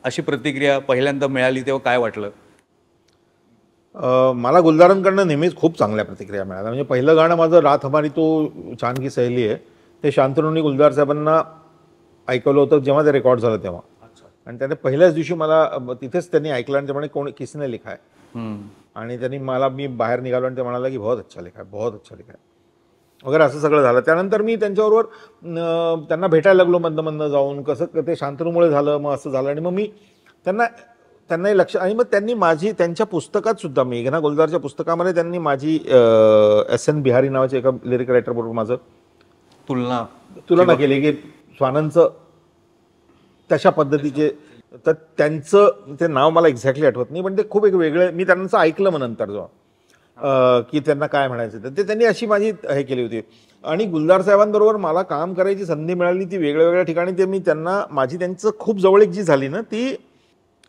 अशी प्रतिक्रिया पहिल्यांदा मिळाली तेव्हा काय वाटलं? मला गुलजारांकडनं नेहमीच खूप चांगल्या प्रतिक्रिया मिळाल्या. म्हणजे पहिलं गाणं माझं रात हमारी तो चांद की सहेली आहे, ते शांतनुनी गुलजार साहेबांना ऐकवलं होतं जेव्हा ते रेकॉर्ड झालं तेव्हा. आणि त्याने पहिल्याच दिवशी मला तिथेच त्यांनी ऐकलं आणि त्यामुळे कोणी किसने लिखा आहे. आणि त्यांनी मला, मी बाहेर निघालो आणि ते म्हणाला की बहुत अच्छा लिखा आहे, बहुत अच्छा लिखा आहे वगैरे, असं सगळं झालं. त्यानंतर मी त्यांच्याबरोबर त्यांना भेटायला लागलो मधनं जाऊन. कसं ते शांतनुमुळे झालं, मग असं झालं. आणि मग मी त्यांनाही लक्ष, आणि मग त्यांनी माझी त्यांच्या पुस्तकात सुद्धा, मेघना गुलजारच्या पुस्तकामध्ये त्यांनी माझी SN बिहारी नावाचे एका लिरिक रायटर बरोबर माझं तुलना केली की स्वानंदचं तशा पद्धतीचे. तर त्यांचं ते नाव मला एक्झॅक्टली आठवत नाही, पण ते खूप एक वेगळं, मी त्यांचं ऐकलं मग नंतर जेव्हा की त्यांना काय म्हणायचं, तर ते त्यांनी अशी माझी हे केली होती. आणि गुलजार साहेबांबरोबर मला काम करायची संधी मिळाली ती वेगळ्या वेगळ्या ठिकाणी. ते मी त्यांना माझी त्यांचं खूप जवळीक जी झाली ना, ती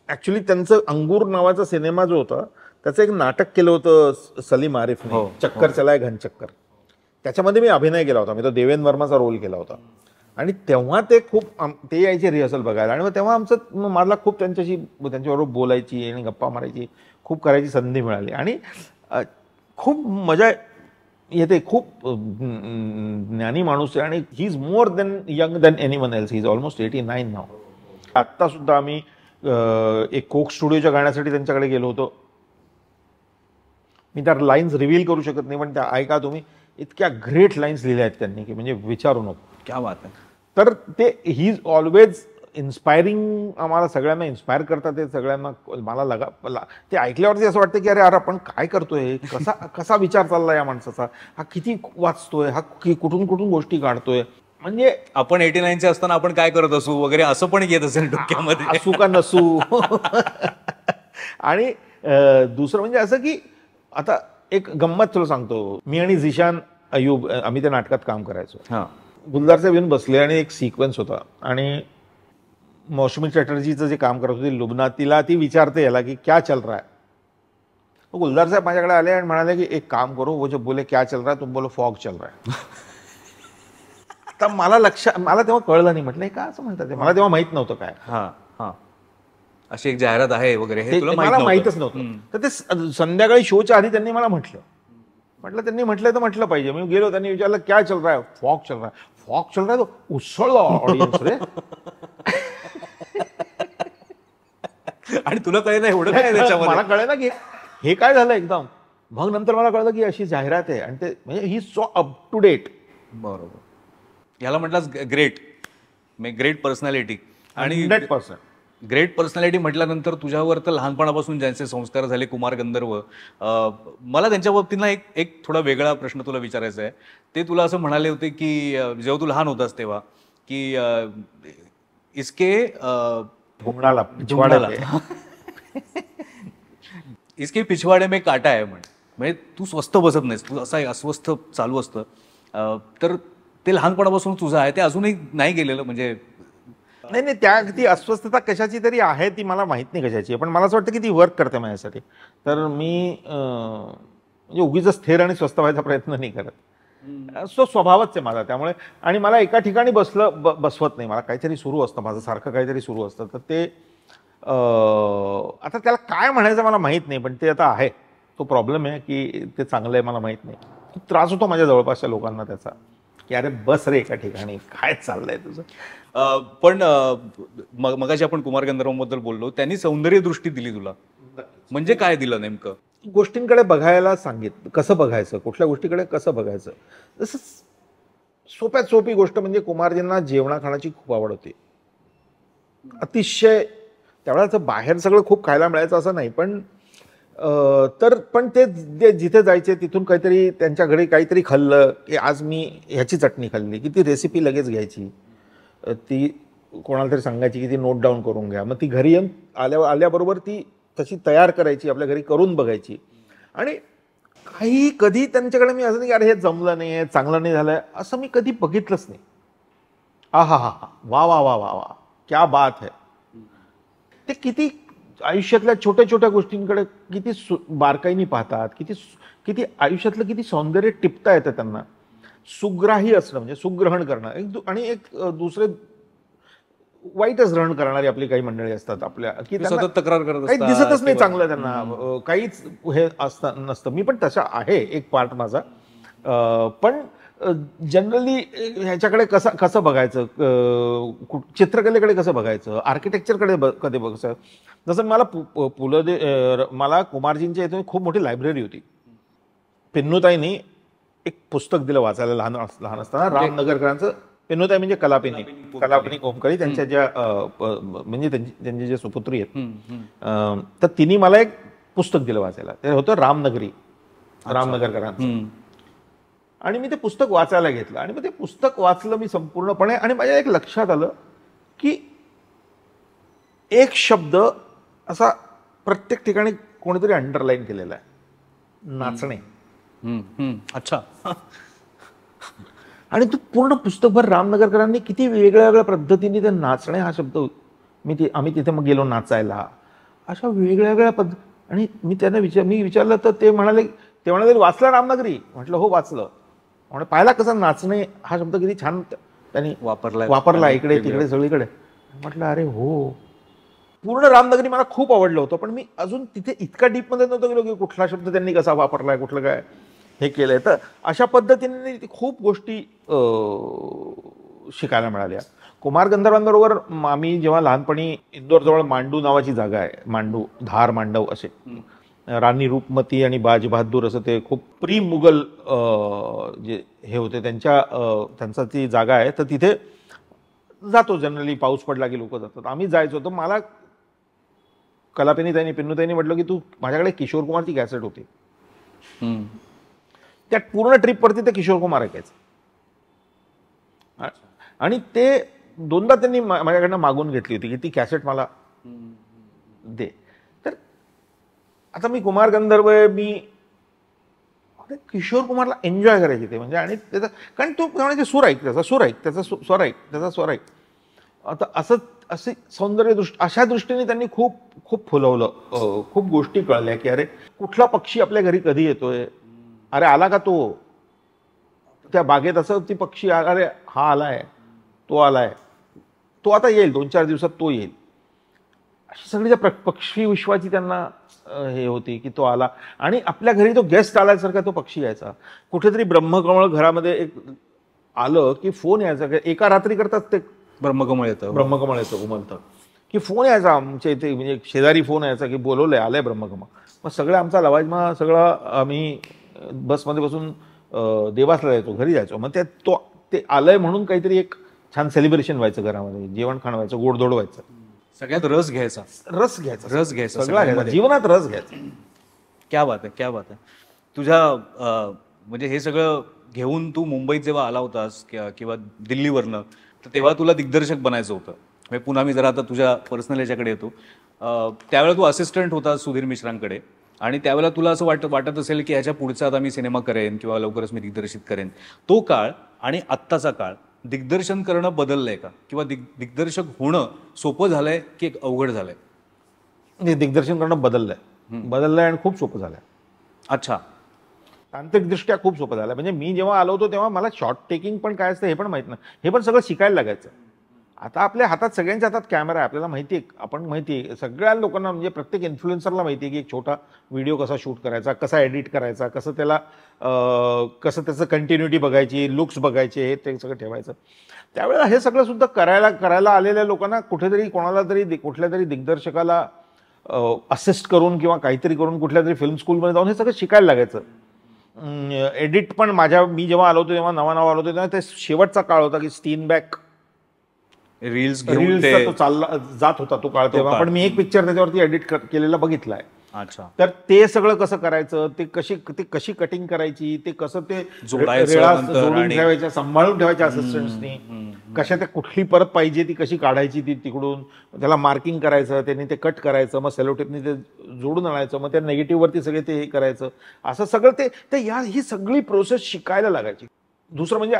ॲक्च्युली त्यांचं अंगूर नावाचा सिनेमा जो होता त्याचं एक नाटक केलं होतं सलीम आरिफने, चक्कर चलाय घन चक्कर. त्याच्यामध्ये मी अभिनय केला होता, मी तो देवेंद्र वर्माचा रोल केला होता. आणि तेव्हा ते खूप ते यायचे रिहर्सल बघायला. आणि मग तेव्हा मला खूप त्यांच्याबरोबर बोलायची आणि गप्पा मारायची खूप करायची संधी मिळाली. आणि खूप मजा येते. खूप ज्ञानी माणूस आहे आणि he is more than young than anyone else. He is almost 89 नाव. आत्तासुद्धा आम्ही एक कोक स्टुडिओच्या गाण्यासाठी त्यांच्याकडे गेलो होतो. मी त्या लाईन्स रिव्हील करू शकत नाही, पण त्या ऐका तुम्ही. इतक्या ग्रेट लाईन्स लिहिल्या आहेत त्यांनी की म्हणजे विचारू नको. क्या बात आहे. तर ते ही इज ऑलवेज इन्स्पायरिंग, आम्हाला सगळ्यांना इन्स्पायर करतात. ते सगळ्यांना मला ते ऐकल्यावरती असं वाटतं की अरे आपण काय करतोय, कसा विचार चालला या माणसाचा, हा किती वाचतोय, हा कुठून गोष्टी काढतोय. म्हणजे आपण 89चे असताना आपण काय करत असू वगैरे असं पण येत असेल डोक्यामध्ये, असू का नसू. आणि दुसरं म्हणजे असं की आता एक गंमत तुला सांगतो. मी आणि झिशान अयूब आम्ही त्या नाटकात काम करायचो. गुलजार साहेब येऊन बसले आणि एक सिक्वेन्स होता आणि मौसमी चॅटर्जीचं जे काम करत होती लुबना, तिला ती विचारते याला की क्या चल रहा है. गुलजार साहेब माझ्याकडे आले आणि म्हणाले की एक काम करो, वो जब बोले क्या चल रहा है तुम बोलो फॉग चल रहा है. तर मला तेव्हा कळलं नाही. म्हटलं का असं म्हणतात ते, मला तेव्हा माहित नव्हतं काय. अशी एक जाहिरात आहे वगैरे हे तुला मला माहितच नव्हतं. तर ते संध्याकाळी शोच्या आधी त्यांनी मला त्यांनी म्हटलं तर म्हटलं पाहिजे. मी गेलो, त्यांनी विचारलं क्या चल रहा है, फॉग चल रहा है. फॉग चल रहा है तो उसळला ऑडियन्स रे. आणि तुला कळलं एवढं काय त्याच्यामध्ये? मला कळलं ना की हे काय झालं एकदम. मग नंतर मला कळलं की अशी जाहिरात आहे आणि ते म्हणजे ही सो अप टू डेट. बरोबर. याला म्हटलास ग्रेट पर्सनॅलिटी. आणि 100% ग्रेट पर्सनॅलिटी म्हटल्यानंतर तुझ्यावर तर लहानपणापासून ज्यांचे संस्कार झाले, कुमार गंधर्व, मला त्यांच्या बाबतीत एक थोडा वेगळा प्रश्न तुला विचारायचा आहे. ते तुला असं म्हणाले होते की जेव्हा तू लहान होतास तेव्हा की इसके इसके पिछवाडे में काटा आहे म्हणजे तू स्वस्थ बसत नाहीस, तू असं अस्वस्थ चालू असतं. तर ते लहानपणापासून तुझं आहे, ते अजूनही नाही गेलेलं म्हणजे? नाही, ती अस्वस्थता कशाची तरी आहे, ती मला माहित नाही कशाची आहे, पण मला असं वाटतं की ती वर्क करते माझ्यासाठी. तर मी म्हणजे उगीच स्थिर आणि स्वस्थ व्हायचा प्रयत्न नाही करत. तो स्वभावच आहे माझा. त्यामुळे आणि मला एका ठिकाणी बसवत नाही. मला काहीतरी सुरू असतं, माझं सारखं काहीतरी सुरू असतं. तर ते आता त्याला काय म्हणायचं मला माहीत नाही, पण ते आता आहे. तो प्रॉब्लेम आहे की ते चांगलं आहे मला माहीत नाही. खूप त्रास होतो माझ्या जवळपासच्या लोकांना त्याचा की अरे बस रे एका ठिकाणी, काय चाललंय तुझं. पण मगाशी आपण कुमार गंधर्वांबद्दल बोललो, त्यांनी सौंदर्य दृष्टी दिली तुला. म्हणजे काय दिलं नेमकं? गोष्टींकडे बघायला सांगितलं, कसं बघायचं, कुठल्या गोष्टीकडे कसं बघायचं. जसं सोप्यात सोपी गोष्ट म्हणजे कुमारजींना जेवणा खाण्याची खूप आवड होती. अतिशय त्यावेळेला बाहेर सगळं खूप खायला मिळायचं असं नाही, पण पण ते जिथे जायचे तिथून काहीतरी त्यांच्या घरी काहीतरी खाल्लं की आज मी ह्याची चटणी खाल्ली की ती रेसिपी लगेच घ्यायची, ती कोणाला तरी सांगायची की ती नोट डाऊन करून घ्या, मग ती घरी येऊन आल्याबरोबर ती तशी तयार करायची, आपल्या घरी करून बघायची. आणि काही कधी त्यांच्याकडे मी असं नाही की अरे हे जमलं नाही आहे, चांगलं नाही झालं असं मी कधी बघितलंच नाही. हा हा हा वा वा वा वा वा क्या बात है. ते किती आयुष्यातल्या छोट्या छोट्या गोष्टींकडे किती बारकाईने पाहतात, किती किती आयुष्यातलं किती सौंदर्य टिपता येतं त्यांना. सुग्राही असणं म्हणजे सुग्रहण करणं आणि एक दुसरे वाईटच ग्रहण करणारी आपली काही मंडळी असतात आपल्या, की सतत तक्रार करत काही असतात दिसतच नाही किंवा- चांगलं त्यांना, काहीच हे असतं नसतं. मी पण तसा आहे एक पार्ट माझा. पण जनरली ह्याच्याकडे कसं बघायचं, चित्रकलेकडे कसं बघायचं, आर्किटेक्चरकडे कधी बघायचं. जसं मला मला कुमारजींच्या इथून खूप मोठी लायब्ररी होती. पिन्नूताईंनी एक पुस्तक दिलं वाचायला लहान असताना, रामनगरकरांचं. पिन्नूताई म्हणजे कलापिनी ओमकारी, त्यांच्या ज्या म्हणजे त्यांचे जे सुपुत्री आहेत, तर तिने मला एक पुस्तक दिलं वाचायला. ते होतं रामनगरकरांचं. आणि मी ते पुस्तक वाचायला घेतलं आणि मग ते पुस्तक वाचलं मी संपूर्णपणे. आणि माझ्या एक लक्षात आलं की एक शब्द असा प्रत्येक ठिकाणी कोणीतरी अंडरलाईन केलेला आहे, नाचणे. अच्छा. आणि तो पूर्ण पुस्तकभर रामनगरकरांनी किती वेगळ्या वेगळ्या पद्धतीने ते नाचणे हा शब्द, आम्ही तिथे मग गेलो नाचायला, अशा वेगळ्या वेगळ्या आणि मी त्यांना विचारलं तर ते म्हणाले वाचला रामनगरी? म्हटलं हो वाचलं. म्हणजे पाहिला कसा नाचणे हा शब्द किती छान त्यांनी वापरला इकडे तिकडे सगळीकडे. म्हटलं अरे हो. पूर्ण रामनगरी मला खूप आवडलं होतं, पण मी अजून तिथे इतका डीपमध्ये नव्हतं गेलो की कुठला शब्द त्यांनी कसा वापरलाय, कुठलं काय हे केलंय. तर अशा पद्धतीने खूप गोष्टी शिकायला मिळाल्या. कुमार गंधर्वांबरोबर आम्ही जेव्हा लहानपणी इंदोरजवळ मांडू नावाची जागा आहे, धार मांडव असे, राणी रूपमती आणि बाज बहादूर असं ते खूप प्री मुघल जे हे होते त्यांचा ती जागा आहे. तर तिथे जातो जनरली, पाऊस पडला की लोक जातात, आम्ही जायचो. तर मला पिन्नूताईंनी म्हटलं की तू माझ्याकडे किशोर कुमारची कॅसेट होती, त्या पूर्ण ट्रिपवरती ते किशोर कुमार ऐकायचं. आणि ते दोनदा त्यांनी माझ्याकडनं मागून घेतली होती की ती कॅसेट मला दे. तर आता मी कुमार गंधर्व मी किशोर कुमारला एन्जॉय करायचे ते म्हणजे. आणि त्याचा कारण तो म्हणायचे सूर ऐक, त्याचा सूर ऐक, त्याचा स्वर ऐक, त्याचा स्वर ऐक. आता असे अशा दृष्टीने त्यांनी खूप खूप फुलवलं. खूप गोष्टी कळल्या की अरे कुठला पक्षी आपल्या घरी कधी येतोय, अरे आला का तो त्या बागेत, असं ती पक्षी अरे हा आलाय, तो आलाय, तो आता येईल 2-4 दिवसात तो येईल. अशी सगळी ज्या पक्षी विश्वाची त्यांना हे होती की तो आला. आणि आपल्या घरी तो गेस्ट आल्यासारखा तो पक्षी यायचा. कुठेतरी ब्रह्मकमळ घरामध्ये एक आलं की फोन यायचा, एका रात्री करतात ते ब्रह्मकमळ येतं उमलतं की फोन यायचा आमच्या इथे, म्हणजे शेजारी फोन यायचा की बोलवलंय, आलंय ब्रह्मकमळ. मग सगळं आमचा लवाजमा सगळं आम्ही बसमध्ये बसून देवासला जायचो, घरी जायचो. मग ते आलंय म्हणून काहीतरी एक छान सेलिब्रेशन व्हायचं घरामध्ये, जेवण खाणं व्हायचं, गोडधोड व्हायचं, सगळ्यात रस घ्यायचा सगळा जीवनात रस घ्यायचा. क्या बात आहे. तुझ्या म्हणजे हे सगळं घेऊन तू मुंबईत जेव्हा आला होतास किंवा दिल्लीवरनं, तर तेव्हा तुला दिग्दर्शक बनायचं होतं. म्हणजे पुन्हा मी जरा आता तुझ्या पर्सनल याच्याकडे येतो. त्यावेळेला तू असिस्टंट होता सुधीर मिश्रांकडे, आणि त्यावेळेला तुला असं वाटत असेल की ह्याच्या पुढचा आता मी सिनेमा करेन किंवा लवकरच मी दिग्दर्शित करेन. तो काळ आणि आत्ताचा काळ, दिग्दर्शन करणं बदललंय का, किंवा दिग्दर्शक होणं सोपं झालंय की अवघड झालंय? दिग्दर्शन करणं बदललंय आणि खूप सोपं झालंय. अच्छा. तांत्रिकदृष्ट्या खूप सोपं झालं. म्हणजे मी जेव्हा आलो होतो तेव्हा मला शॉट टेकिंग पण काय असतं हे पण माहित नाही, हे पण सगळं शिकायला लागायचं. आता आपल्या हातात, सगळ्यांच्या हातात कॅमेरा आहे, आपल्याला माहिती आहे, सगळ्या लोकांना म्हणजे प्रत्येक इन्फ्लुएन्सरला माहिती आहे की एक छोटा व्हिडिओ कसा शूट करायचा, कसा एडिट करायचा, कसं त्याचं कंटिन्युटी बघायची, लुक्स बघायचे, हे ते सगळं ठेवायचं. त्यावेळेला हे सगळं सुद्धा करायला आलेल्या लोकांना कुठल्या तरी दिग्दर्शकाला असिस्ट करून किंवा काहीतरी करून कुठल्या तरी फिल्म स्कूलमध्ये जाऊन हे सगळं शिकायला लागायचं. एडिट पण मी जेव्हा आलो होतो तेव्हा नवा आलो होतो तेव्हा ते शेवटचा काळ होता की स्टीनबॅक रील्स घेऊन रील्सचा ते तो चालला जात होता तो काळ तेव्हा. पण मी एक पिक्चर त्याच्यावरती एडिट केलेला बघितलाय. अच्छा. तर ते सगळं कसं करायचं, ते कशी कटिंग करायची, ते कसं ते जोडायचं रेळा नंतर जोडून आणि- ठेवायच्या, सांभाळून ठेवायच्या असिस्टंट्सनी, कशा त्या कुठली परत पाहिजे ती कशी काढायची ती तिकडून, त्याला मार्किंग करायचं, त्यांनी ते कट करायचं, मग सेलोटेपनी ते जोडून आणायचं, मग त्या नेगेटिव्हवरती सगळे ते हे करायचं, असं सगळं ते ही सगळी प्रोसेस शिकायला लागायची. दुसरं म्हणजे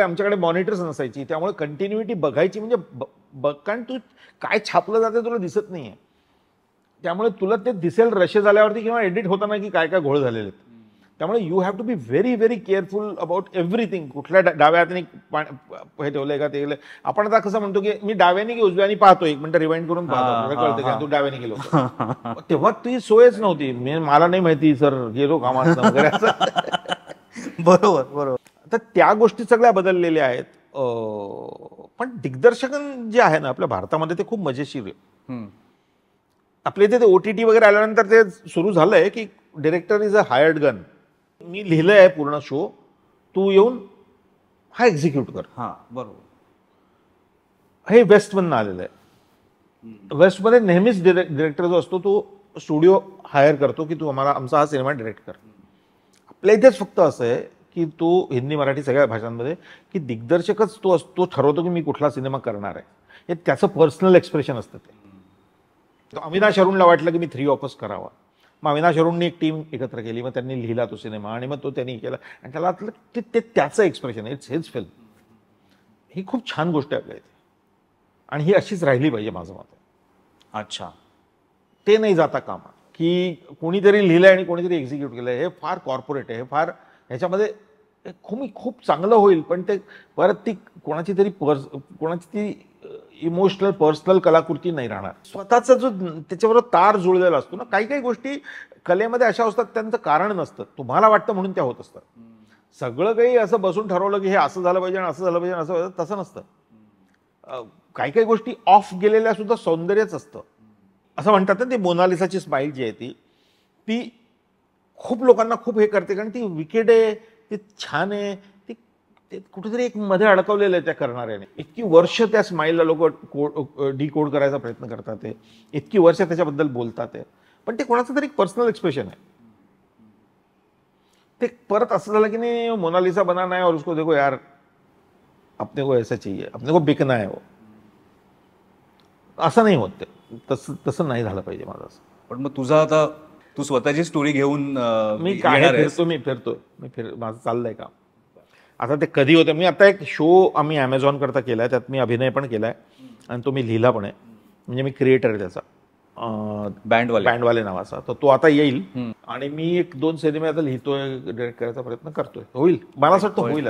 आमच्याकडे मॉनिटर्स नसायची, त्यामुळे कंटिन्युटी बघायची म्हणजे कारण तू काय छापलं जाते तुला दिसत नाहीये, त्यामुळे तुला ते दिसेल रशे झाल्यावरती किंवा एडिट होताना की काय घोळ झालेले आहेत. त्यामुळे you have to be very very careful about everything. कुठल्या डाव्या हाताने हे ठेवलंय का ते. आपण आता कसं म्हणतो की मी डाव्याने की उजव्याने पाहतो, एक मिनिट रिवाइंड करून पाहतो, कळतं का तू डाव्याने गेलो होतं. तेव्हा ती सोयच नव्हती, मला नाही माहिती सर गेलो कामात वगैरे असं. बरोबर. तर त्या गोष्टी सगळ्या बदललेल्या आहेत. पण दिग्दर्शकन जे आहे ना आपल्या भारतामध्ये ते खूप मजेशीर आहे. आपल्या इथे ते OTT वगैरे आल्यानंतर ते सुरू झालंय की director is a hired gun. मी लिहिलंय आहे पूर्ण शो, तू येऊन हा एक्झिक्यूट कर. हा बरोबर. हे वेस्टमधनं आलेलं आहे. वेस्टमध्ये नेहमीच डिरेक्टर जो असतो तो स्टुडिओ हायर करतो की तू आमचा हा सिनेमा डिरेक्ट कर. आपल्या इथेच फक्त असं आहे की तो हिंदी मराठी सगळ्या भाषांमध्ये की दिग्दर्शकच तो ठरवतो की मी कुठला सिनेमा करणार आहे. हे त्याचं पर्सनल एक्सप्रेशन असतं. ते अविनाश अरुणला वाटलं की मी 3 ऑफर्स करावा, मग अविनाश अरुणनी एक टीम एकत्र केली, मग त्यांनी लिहिला तो सिनेमा आणि मग तो त्यांनी केला आणि त्याला वाटलं की ते त्याचं एक्सप्रेशन आहे, इट्स हिज फिल्म. ही खूप छान गोष्ट आहे आपल्या इथे आणि ही अशीच राहिली पाहिजे माझं मत आहे. अच्छा. ते नाही जाता कामा की कोणीतरी लिहिलंय आणि कोणीतरी एक्झिक्यूट केलंय. हे फार कॉर्पोरेट आहे, हे फार ह्याच्यामध्ये खूप चांगलं होईल, पण ते परत ती कोणाची ती इमोशनल पर्सनल कलाकृती नाही राहणार. स्वतःचा जो त्याच्याबरोबर तार जुळलेला असतो ना, काही गोष्टी कलेमध्ये अशा असतात त्यांचं कारण नसतं, तुम्हाला वाटतं म्हणून त्या होत असतात. सगळं काही असं बसून ठरवलं की हे असं झालं पाहिजे आणि असं झालं पाहिजे असं तसं नसतं. काही गोष्टी ऑफ गेलेल्या सुद्धा सौंदर्यच असतं. असं म्हणतात ना, ती मोनालिसाची स्माईल जी आहे ती खूप लोकांना खूप हे करते, कारण ती विकेड आहे, ती छान आहे, ते कुठेतरी एक मध्ये अडकवलेलं आहे त्या करणाऱ्याने. इतकी वर्ष त्या स्माईलला लोक डिकोड करायचा प्रयत्न करतात, ते इतकी वर्ष त्याच्याबद्दल बोलतात, पण ते कोणाचं तरी पर्सनल एक्सप्रेशन आहे. ते परत असं झालं की नाही मोनालिसा बनाना है और उसको देखो यार अपने को ऐसा चाहिए, अपने को बिकना है वो. असं नाही होत ते. तसं नाही झालं पाहिजे माझं असं. पण मग तुझा आता तू स्वतःची स्टोरी घेऊन मी काय फिरतोय माझं चाललंय काम. आता ते कधी होतं, मी आता एक शो आम्ही Amazon करता केलाय, त्यात मी अभिनय पण केलाय आणि तो मी लिहिला पण आहे. म्हणजे मी क्रिएटर आहे त्याचा, बँडवाले नावाचा. तर तो आता येईल आणि मी 1-2 सिनेमे आता लिहितोय, डिरेक्ट करायचा प्रयत्न करतोय. होईल, मला असं वाटतं होईल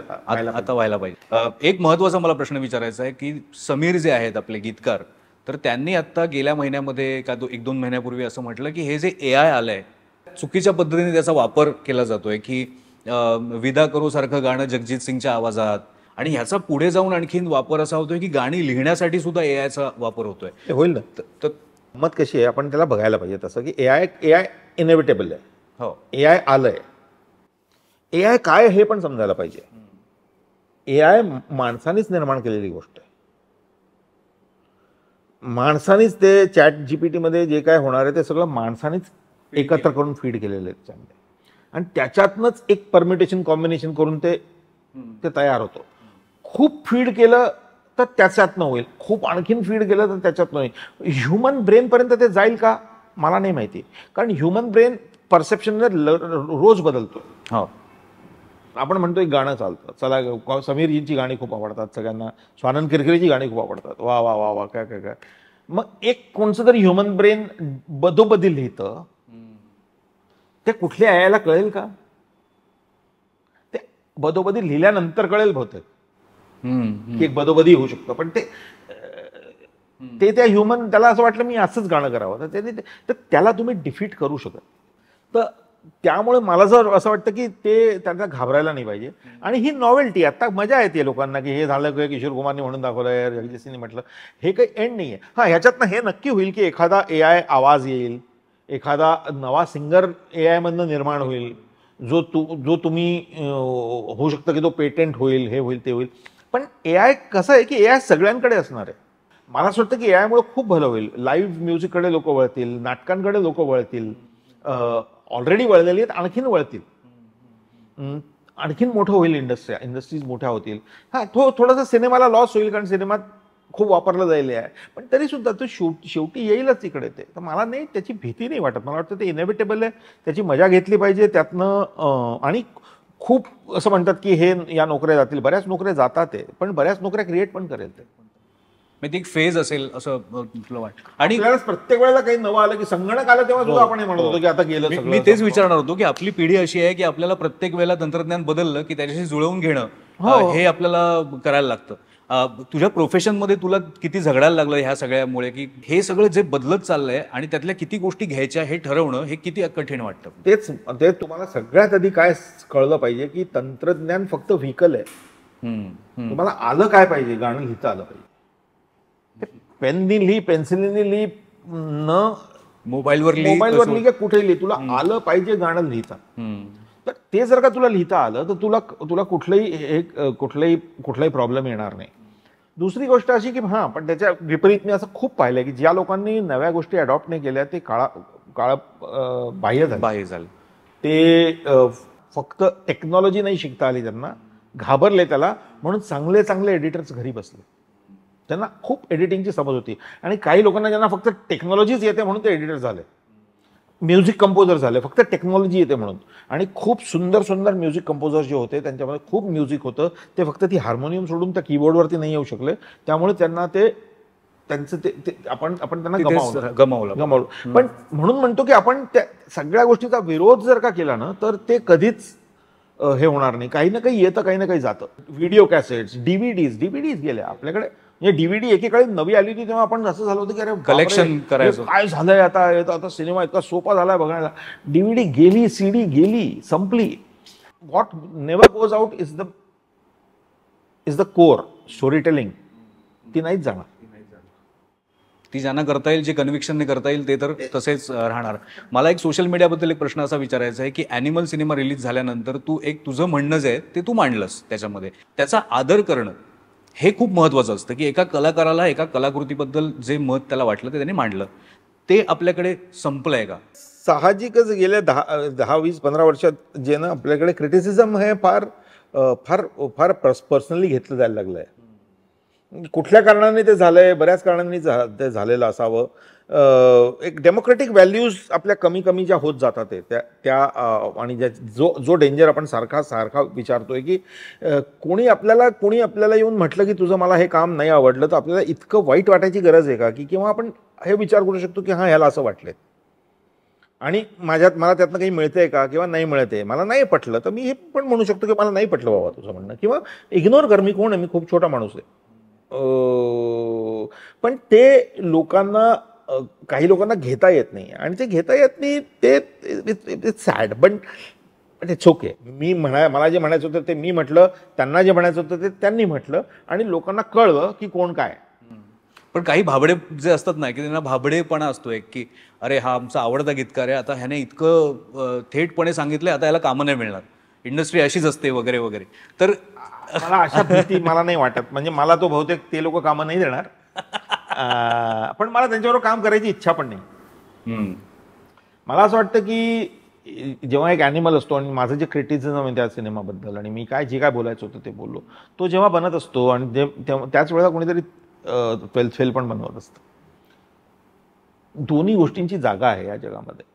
आता व्हायला पाहिजे. एक महत्वाचा मला प्रश्न विचारायचा आहे की समीर जे आहेत आपले गीतकार, तर त्यांनी आता गेल्या महिन्यामध्ये का 1-2 महिन्यापूर्वी असं म्हटलं की हे जे AI आलंय चुकीच्या पद्धतीने त्याचा वापर केला जातोय, की विदा करो सारखं गाणं जगजीत सिंगच्या आवाजात, आणि ह्याचा पुढे जाऊन आणखीन वापर असा होतोय की गाणी लिहिण्यासाठी सुद्धा AIचा वापर होतोय. होईल ना. तर मत कशी आहे, आपण त्याला बघायला पाहिजे तसं की AI इनेव्हिटेबल आहे. हो, AI आलंय. AI काय हे पण समजायला पाहिजे. AI माणसानेच निर्माण केलेली गोष्ट आहे. माणसानेच ते ChatGPT मध्ये जे काय होणार आहे ते सगळं माणसानेच एकत्र करून फीड केलेलं आहे त्याच्यामध्ये, आणि त्याच्यातनंच एक परम्युटेशन कॉम्बिनेशन करून ते तयार होतं. खूप फीड केलं तर त्याच्यातनं होईल, खूप आणखीन फीड केलं तर त्याच्यातनं होईल. ह्युमन ब्रेनपर्यंत ते जाईल का मला नाही माहिती, कारण ह्युमन ब्रेन परसेप्शन रोज बदलतो. हो. आपण म्हणतो एक गाणं चालतं, चला समीरजींची गाणी खूप आवडतात सगळ्यांना, स्वानंद किरकिरेची गाणी खूप आवडतात, वा वा वा वा काय काय काय. मग एक कोणचं तरी ह्युमन ब्रेन बदोबदी लिहितं, ते कुठल्या यायला कळेल का? ते बदोबदी लिहिल्यानंतर कळेल बहुतेक की एक बदोबदी होऊ शकतं, पण ते त्या ह्युमन त्याला असं वाटलं मी असंच गाणं करावं, तर त्याला तुम्ही डिफीट करू शकत. तर त्यामुळे मला जर असं वाटतं की ते त्यांना घाबरायला नाही पाहिजे. आणि ही नॉवेल्टी आता मजा येते लोकांना की हे झालं की किशोर कुमारने म्हणून दाखवलं, जगदीशने म्हटलं, हे काही एंड नाही आहे. हां, ह्याच्यातनं हे नक्की होईल की एखादा AI आवाज येईल, एखादा नवा सिंगर AI मधनं निर्माण होईल, जो तुम्ही होऊ शकतं की तो पेटेंट होईल, हे होईल, ते होईल. पण AI कसं आहे की AI सगळ्यांकडे असणार आहे. मला असं वाटतं की AI मुळे खूप भलं होईल. लाईव्ह म्युझिककडे लोक वळतील, नाटकांकडे लोक वळतील, ऑलरेडी वळलेली आहेत, आणखीन वळतील. आणखीन मोठं होईल इंडस्ट्रीज मोठ्या होतील. हां, थोडासा सिनेमाला लॉस होईल कारण सिनेमात खूप वापरलं जाईल आहे, पण तरी सुद्धा तो शेवटी येईलच इकडे ते. तर मला नाही त्याची भीती नाही वाटत. मला वाटतं ते इनेव्हिटेबल आहे, त्याची मजा घेतली पाहिजे त्यातनं. आणि खूप असं म्हणतात की हे या नोकऱ्या जातील, बऱ्याच नोकऱ्या जातात आहे, पण बऱ्याच नोकऱ्या क्रिएट पण करेल ते. ती एक फेज असेल असं तुला वाटतं. आणि प्रत्येक वेळेला काही नवं आलं की संगणक आलं तेव्हा सुद्धा आपण हे म्हणत होतो की आता गेलं सगळं. मी तेच विचारणार होतो की आपली पिढी अशी आहे की आपल्याला प्रत्येक वेळेला तंत्रज्ञान बदललं की त्याच्याशी जुळवून घेणं हे आपल्याला करायला लागतं. तुझ्या प्रोफेशनमध्ये तुला किती झगडायला लागलं ह्या सगळ्यामुळे, की हे सगळं जे बदलत चाललंय आणि त्यातल्या किती गोष्टी घ्यायच्या हे ठरवणं हे किती कठीण वाटतं? ते तुम्हाला सगळ्यात आधी काय कळलं पाहिजे की तंत्रज्ञान फक्त व्हेकल आहे. तुम्हाला आलं काय पाहिजे? गाणं लिहिता आलं पाहिजे. पेननी लिही, पेन्सिलीने लिही, न मोबाईलवर लिही, कुठे लिही, तुला आलं पाहिजे गाणं लिहिता. तर ते जर का तुला लिहिता आलं तर तुला कुठलाही प्रॉब्लेम येणार नाही. दुसरी गोष्ट अशी की हां, पण त्याच्या विपरीत मी असं खूप पाहिलंय की ज्या लोकांनी नव्या गोष्टी अडॉप्ट नाही केल्या ते काळ बाह्य झालं. ते फक्त टेक्नॉलॉजी नाही शिकता आली त्यांना, घाबरले त्याला, म्हणून चांगले एडिटर्स घरी बसले. त्यांना खूप एडिटिंगची समज होती. आणि काही लोकांना ज्यांना फक्त टेक्नॉलॉजीच येते म्हणून ते एडिटर झाले, म्युझिक कंपोजर झाले, फक्त टेक्नॉलॉजी येते म्हणून. आणि खूप सुंदर म्युझिक कंपोजर जे होते त्यांच्यामध्ये खूप म्युझिक होतं, ते फक्त ती हार्मोनियम सोडून त्या कीबोर्डवरती नाही येऊ शकले. त्यामुळे त्यांना त्यांचं आपण त्यांना गमावलं. पण म्हणून म्हणतो की आपण त्या सगळ्या गोष्टीचा विरोध जर का केला ना तर ते कधीच हे होणार नाही. काही ना काही येतं, काही ना काही जातं. व्हिडिओ कॅसेट्स, डीव्हीडीज गेल्या आपल्याकडे. म्हणजे डीव्हीडी एकीकडे नवी आली होती तेव्हा आपण असं झालं होतं की अरे कलेक्शन करायचं, काय झालंय आता सिनेमा इतका सोपा झालाय बघायला. डीव्हीडी गेली, सीडी गेली, संपली. What never goes out is the core story telling. ती नाहीच जाणार. ती ज्यांना करता येईल, जे कन्व्हिक्शनने करता येईल ते तर तसेच राहणार. मला एक सोशल मीडियाबद्दल एक प्रश्न असा विचारायचा आहे की ॲनिमल सिनेमा रिलीज झाल्यानंतर तू एक तुझं म्हणणं जे आहे ते तू मांडलंस, त्याच्यामध्ये त्याचा आदर करणं हे खूप महत्त्वाचं असतं. की एका कलाकाराला एका कलाकृतीबद्दल जे मत त्याला वाटलं ते त्यांनी मांडलं, ते आपल्याकडे संपलंय का? साहजिकच गेल्या 10-20-15 वर्षात जे ना आपल्याकडे क्रिटिसिझम हे फार पर्सनली घेतलं जायला लागलं आहे. कुठल्या कारणाने ते झालंय, बऱ्याच कारणांनी ते झालेलं असावं. एक डेमोक्रेटिक व्हॅल्यूज आपल्या कमी ज्या होत जातात त्या आणि जो डेंजर आपण सारखा विचारतोय की कोणी आपल्याला येऊन म्हटलं की तुझं मला हे काम नाही आवडलं तर आपल्याला इतकं वाईट वाटायची गरज आहे का? की किंवा आपण हे विचार करू शकतो की हां, ह्याला असं वाटलंय आणि मला त्यातनं काही मिळतंय का किंवा नाही मिळतंय, मला नाही पटलं तर मी हे पण म्हणू शकतो की मला नाही पटलं बाबा तुझं म्हणणं, किंवा इग्नोर कर, मी कोण आहे, मी खूप छोटा माणूस आहे. पण ते काही लोकांना घेता येत नाही आणि ते घेता येत नाही ते सॅड. पण इट्स ओके. मला जे म्हणायचं होतं ते मी म्हटलं, त्यांना जे म्हणायचं होतं ते त्यांनी म्हटलं आणि लोकांना कळलं की कोण काय. पण काही भाबडे जे असतात ना की त्यांना भाबडेपणा असतो एक, की अरे हा आमचा आवडता गीतकार आहे, आता ह्याने इतकं थेटपणे सांगितलंय, आता याला कामं नाही मिळणार, इंडस्ट्री अशीच असते वगैरे वगैरे. तर मला अशा भीती मला नाही वाटत. म्हणजे मला तो बहुतेक ते लोक कामं नाही देणार, पण मला त्यांच्याबरोबर काम करायची इच्छा पण नाही. मला असं वाटतं की जेव्हा एक ॲनिमल असतो आणि माझं जे क्रिटिसिझम आहे त्या सिनेमाबद्दल आणि मी जे काय बोलायचं होतं ते बोललो, तो जेव्हा बनत असतो आणि त्याच वेळेला कोणीतरी 12th फेल पण बनवत असतं. दोन्ही गोष्टींची जागा आहे या जगामध्ये.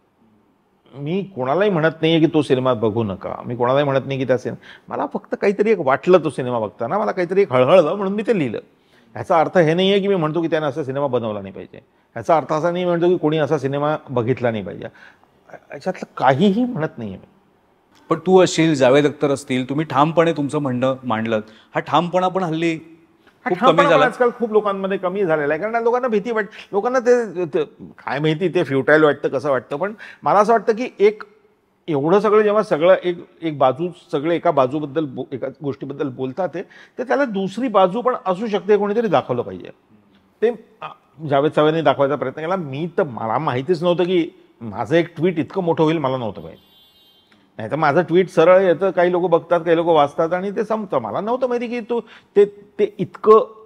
मी कोणालाही म्हणत नाहीये की तो सिनेमा बघू नका, मी कोणालाही म्हणत नाही की त्या मला फक्त काहीतरी एक वाटलं तो सिनेमा बघताना, मला काहीतरी एक हळहळलं म्हणून मी ते लिहिलं. ह्याचा अर्थ हे नाही आहे की मी म्हणतो की त्याने असा सिनेमा बनवला नाही पाहिजे, ह्याचा अर्थ असा नाही म्हणतो की कोणी असा सिनेमा बघितला नाही पाहिजे, याच्यातलं काहीही म्हणत नाहीये मी. पण तू असशील, जावेद अख्तर असतील, तुम्ही ठामपणे तुमचं म्हणणं मांडलं. हा ठामपणा पण हल्ली खूप कमी झाला, आजकाल खूप लोकांमध्ये कमी झालेला आहे, कारण लोकांना भीती वाटते. लोकांना ते काय माहिती ते फ्युटाईल वाटतं कसं वाटतं, पण मला असं वाटतं की एवढं सगळं जेव्हा सगळं एक एक बाजू सगळे एका बाजूबद्दल एका गोष्टीबद्दल बोलतात ते त्याला दुसरी बाजू पण असू शकते कोणीतरी दाखवलं पाहिजे. ते जावेद सावेने दाखवायचा प्रयत्न केला. मी तर मला माहितीच नव्हतं की माझं एक ट्विट इतकं मोठं होईल, मला नव्हतं माहिती. नाही तर माझं ट्विट सरळ येतं, काही लोक बघतात, काही लोक वाचतात आणि ते संपतं. मला नव्हतं माहिती की तो ते इतकं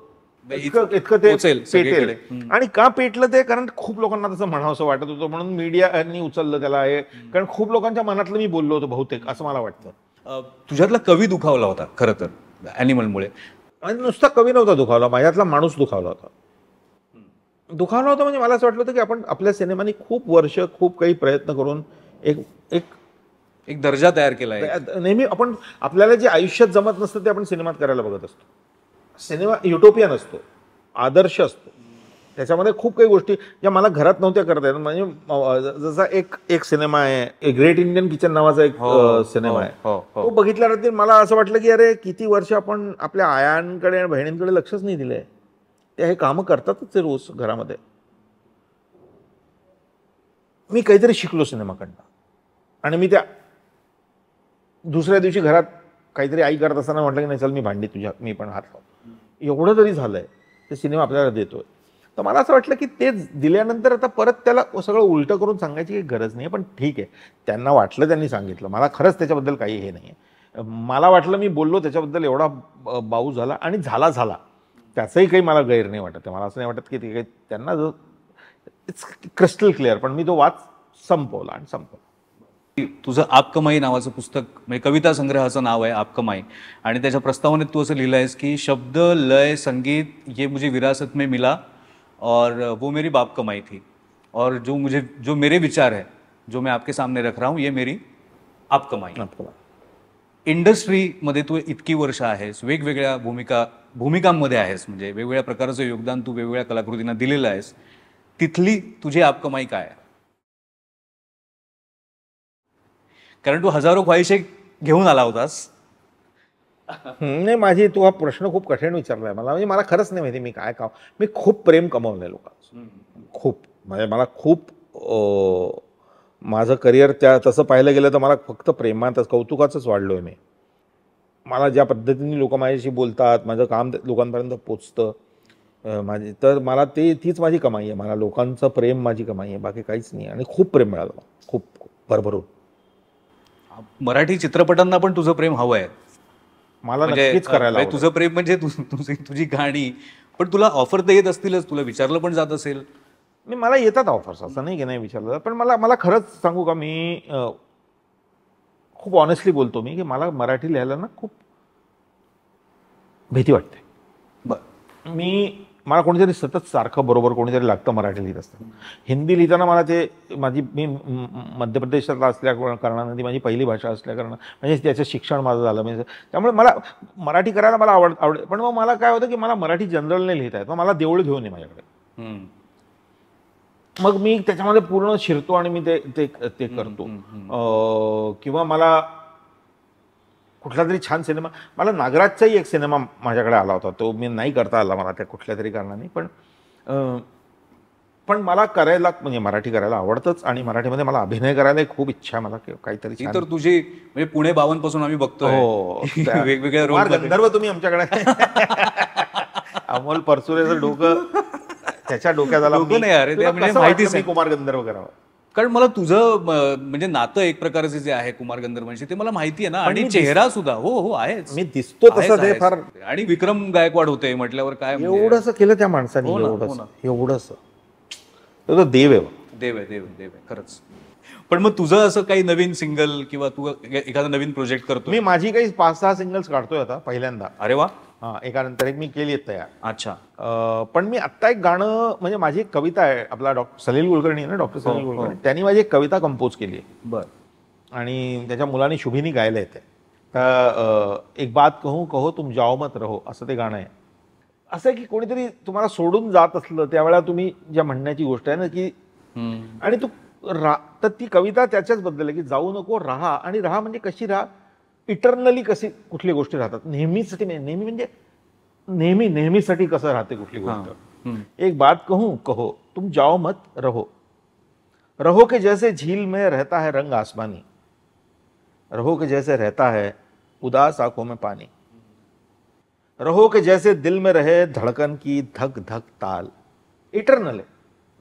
इतकं ते पेटेल. आणि का पेटलं ते कारण खूप लोकांना तसं म्हणावं असं वाटत होतं म्हणून मीडियानी उचललं त्याला. हे कारण खूप लोकांच्या मनातलं मी बोललो होतो बहुतेक, असं मला वाटतं. तुझ्यातला कवी दुखावला होता खरं तर ॲनिमलमुळे. आणि नुसता कवी नव्हता दुखावला, माझ्यातला माणूस दुखावला होता. दुखावला होता म्हणजे मला असं वाटलं होतं की आपण आपल्या सिनेमानी खूप वर्ष खूप काही प्रयत्न करून एक एक एक दर्जा तयार केला आहे. नेहमी आपण आपल्याला जे आयुष्यात जमत नसतं ते आपण सिनेमात करायला बघत असतो. सिनेमा युटोपियन असतो, आदर्श असतो. त्याच्यामध्ये खूप काही गोष्टी ज्या मला घरात नव्हत्या करता येत. म्हणजे जसा एक सिनेमा आहे, ग्रेट इंडियन किचन नावाचा एक सिनेमा आहे. तो बघितल्यानंतर मला असं वाटलं की अरे किती वर्ष आपण आपल्या आयांकडे आणि बहिणींकडे लक्षच नाही दिलंय. ते हे कामं करतातच ते रोज घरामध्ये. मी काहीतरी शिकलो सिनेमाकडनं. आणि मी त्या दुसऱ्या दिवशी घरात काहीतरी आई करत असताना म्हटलं की नाही चल मी भांडी तुझ्या मी पण हात लावतो. एवढं तरी झालंय, ते सिनेमा आपल्याला देतोय. तर मला असं वाटलं की ते दिल्यानंतर आता परत त्याला सगळं उलटं करून सांगायची काही गरज नाही. पण ठीक आहे, त्यांना वाटलं त्यांनी सांगितलं. मला खरंच त्याच्याबद्दल काही हे नाही आहे. मला वाटलं मी बोललो त्याच्याबद्दल एवढा बाऊ झाला आणि झाला त्याचंही काही मला गैर नाही वाटत. मला असं नाही वाटत की ते काही त्यांना जो इट्स क्रिस्टल क्लिअर. पण मी तो वाच संपवला आणि संपवला. तुझं आप कमाई नावाचं पुस्तक म्हणजे कविता संग्रहाचं नाव आहे आप कमाई. आणि त्याच्या प्रस्तावनेत तू असं लिहिलं आहेस की शब्द लय संगीत ये मुझे विरासत में मिला और वो मेरी बाप कमाई थी और जो मेरे विचार है जो मैं आपके सामने रख रहा हूँ ये मेरी आप कमाई. इंडस्ट्रीमध्ये तू इतकी वर्ष आहेस, वेगवेगळ्या भूमिकांमध्ये आहेस, म्हणजे वेगवेगळ्या प्रकारचं योगदान तू वेगवेगळ्या कलाकृतींना दिलेलं आहेस. तिथली तुझी आप कमाई काय आहे? कारण तू हजारो ख्वाहिशे घेऊन आला होतास. नाही, माझी तू हा प्रश्न खूप कठीण विचारलाय मला. म्हणजे मला खरंच नाही माहिती मी काय मी खूप प्रेम कमावलंय लोकांचं. खूप म्हणजे मला खूप माझं करिअर तसं पाहिलं गेलं तर मला फक्त प्रेमातच कौतुकाचंच वाढलोय मी. मला ज्या पद्धतीने लोक माझ्याशी बोलतात, माझं काम लोकांपर्यंत पोचतं, तर मला तीच माझी कमाई आहे. मला लोकांचं प्रेम माझी कमाई आहे, बाकी काहीच नाही. आणि खूप प्रेम मिळालं, खूप भरभरून. मराठी चित्रपटांना पण तुझं प्रेम हवं आहे. मला नक्कीच करायला तुझं प्रेम म्हणजे तुझी गाणी. पण तुला ऑफर तर येत असतीलच, तुला विचारलं पण जात असेल. मला येतात ऑफर्स, असं नाही की नाही विचारलं. पण मला खरंच सांगू का, मी खूप ऑनेस्टली बोलतो मी की मला मराठी लिहायला ना खूप भीती वाटते. मला कोणीतरी सतत सारखं बरोबर कोणीतरी लागतं मराठी लिहित असतं. हिंदी लिहिताना मला मी मध्य प्रदेशातला असल्या कारणानं ती माझी पहिली भाषा असल्या कारणानं म्हणजे त्याचं शिक्षण माझं झालं म्हणजे त्यामुळे मला मराठी करायला मला आवड. पण मग मला काय होतं की मला मराठी जनरल नाही लिहिता येत. मग मला देऊळ घेऊन ये माझ्याकडे. मग मी त्याच्यामध्ये पूर्ण शिरतो आणि मी ते करतो. किंवा मला कुठला तरी छान सिनेमा, मला नागराजचाही एक सिनेमा माझ्याकडे आला होता, तो मी नाही करता आला मला त्या कुठल्या तरी कारणाने. पण मला करायला म्हणजे मराठी करायला आवडतंच आणि मराठीमध्ये मला अभिनय करायला खूप इच्छा आहे. मला काहीतरी तर तुझी म्हणजे पुणे 52 पासून आम्ही बघतोय वेगवेगळ्या रोल. गंधर्व तुम्ही आमच्याकडे अमोल परसुरेचं डोकं त्याच्या डोक्यात आला माहिती कुमार गंधर्व करावं. कारण मला तुझं म्हणजे नातं एक प्रकारचे जे आहे कुमार गंधर्वांशी ते मला माहिती आहे ना. आणि चेहरा सुद्धा हो आहेच, मी दिसतो तसं ते फार. आणि विक्रम गायकवाड होते म्हटल्यावर काय एवढंसं केलं त्या माणसाने, एवढंच तो देव आहे. देव आहे खरंच. पण मग तुझं असं काही नवीन सिंगल किंवा तू एखादा नवीन प्रोजेक्ट करतो? मी माझी काही 5-6 सिंगल्स काढतोय आता पहिल्यांदा. अरे वा. एकानंतर एक मी केली आहेत तयार. अच्छा. पण मी आत्ता एक गाणं म्हणजे माझी एक कविता आहे, आपला डॉक्टर सलील कुलकर्णी ना, डॉक्टर सलील कुलकर्णी, त्यांनी माझी एक कविता कंपोज केली आहे. बरं. आणि त्याच्या मुलाने शुभीनी गायला येते. तर एक बात कहूं कहो तुम जाओ मत रहो असं ते गाणं आहे. असं आहे की कोणीतरी तुम्हाला सोडून जात असलं त्यावेळेला तुम्ही ज्या म्हणण्याची गोष्ट आहे ना की आणि तू तर ती कविता त्याच्याच बद्दल आहे की जाऊ नको, राहा. आणि राहा म्हणजे कशी राहा, इटर्नली कशी कुठली गोष्टी राहतात, नेहमीसाठी नेहमी म्हणजे नेहमीसाठी कसं राहते कुठली गोष्ट. एक बात कहूं कहो तुम जाओ मत रहो, रहो के जैसे झील में रहता है रंग आसमानी, रहो कि जैसे रहता है उदास आंखों में पानी, रहो कि जैसे दिल में रहे धडकन की धक धक ताल. इटर्नल आहे.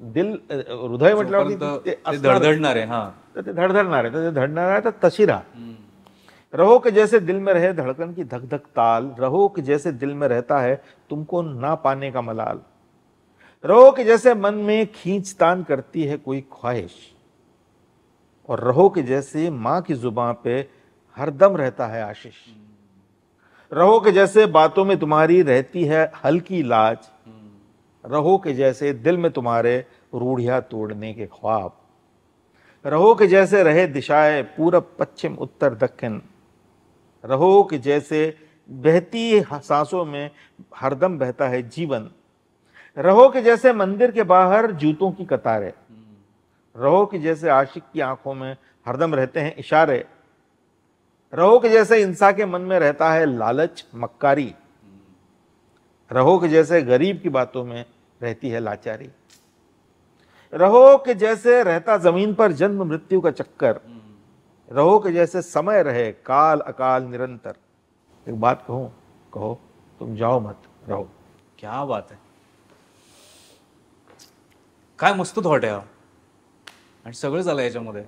दिल हृदय म्हटल्यावरती जोपर्यंत ते ते असणार, धडधडणार आहे. हा तर ते धडधडणार आहे, तर ते धडणार आहे, तर तशी राहा. रहो कि जैसे दिल में रहे धड़कन की धक धक ताल, रहो कि जैसे दिल में रहता है तुमको ना पाने का मलाल, रहो कि जैसे मन में खींचतान करती है कोई ख्वाहिश, और रहो कि जैसे माँ की जुबान पे हरदम रहता है आशीष, रहो कि जैसे बातों में तुम्हारी रहती है हल्की लाज, रहो कि जैसे दिल में तुम्हारे रूढ़ियां तोड़ने के ख्वाब, रहो कि जैसे रहे दिशाएं पूरब पश्चिम उत्तर दक्षिण, रहो कि जैसे बहती सांसों में हरदम बहता है जीवन, रहो कि जैसे मंदिर के बाहर जूतों की कतारें, रहो कि जैसे आशिक की आंखों में हरदम रहते हैं इशारे, रहो कि जैसे इंसान के मन में रहता है लालच मक्कारी, रहो कि जैसे गरीब की बातों में रहती है लाचारी, रहो कि जैसे रहता जमीन पर जन्म मृत्यु का चक्कर, रहो कि जैसे समय रहे काल अकाल निरंतर. एक बात कहूं, कहो तुम जाओ मत, रहो. क्या बात आहे. काय मस्त थॉट आहे हा. आणि सगळं झालं याच्यामध्ये.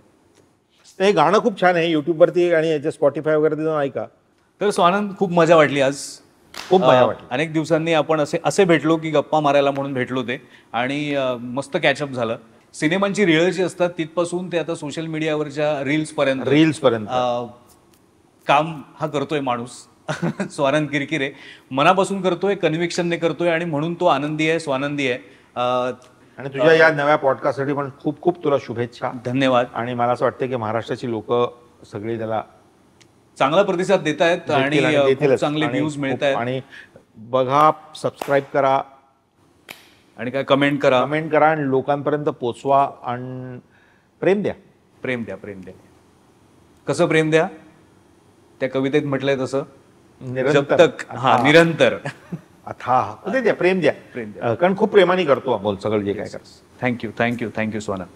हे गाणं खूप छान आहे, युट्यूबवरती आणि याच्या स्पॉटीफाय वगैरे जाऊन ऐका. तर स्वानंद, खूप मजा वाटली आज. खूप मजा वाटली. अनेक दिवसांनी आपण असे भेटलो की गप्पा मारायला म्हणून भेटलो ते, आणि मस्त कॅचअप झालं. सिनेमांची रीळ जी असतात तिथपासून ते आता सोशल मीडियावरच्या रील्स पर्यंत काम हा करतोय माणूस. स्वानंद किरकिरे मनापासून करतोय, कन्व्हिक्शनने करतोय, आणि म्हणून तो आनंदी आहे, स्वानंदी आहे. आणि तुझ्या या नव्या पॉडकास्टसाठी पण खूप खूप तुला शुभेच्छा. धन्यवाद. आणि मला असं वाटतं की महाराष्ट्राची लोक सगळी त्याला चांगला प्रतिसाद देत आहेत आणि खूप चांगले व्ह्यूज मिळत आहेत. आणि बघा, सबस्क्राईब करा आणि काय कमेंट करा आणि लोकांपर्यंत पोचवा आणि प्रेम द्या. प्रेम द्या. कसं प्रेम द्या? त्या कवितेत म्हटलंय तसं, जब तक. हा, निरंतर. अथाह. प्रेम द्या. कारण खूप प्रेमाने करतो आपण सगळं जे काय करतो. थँक्यू स्वानंद.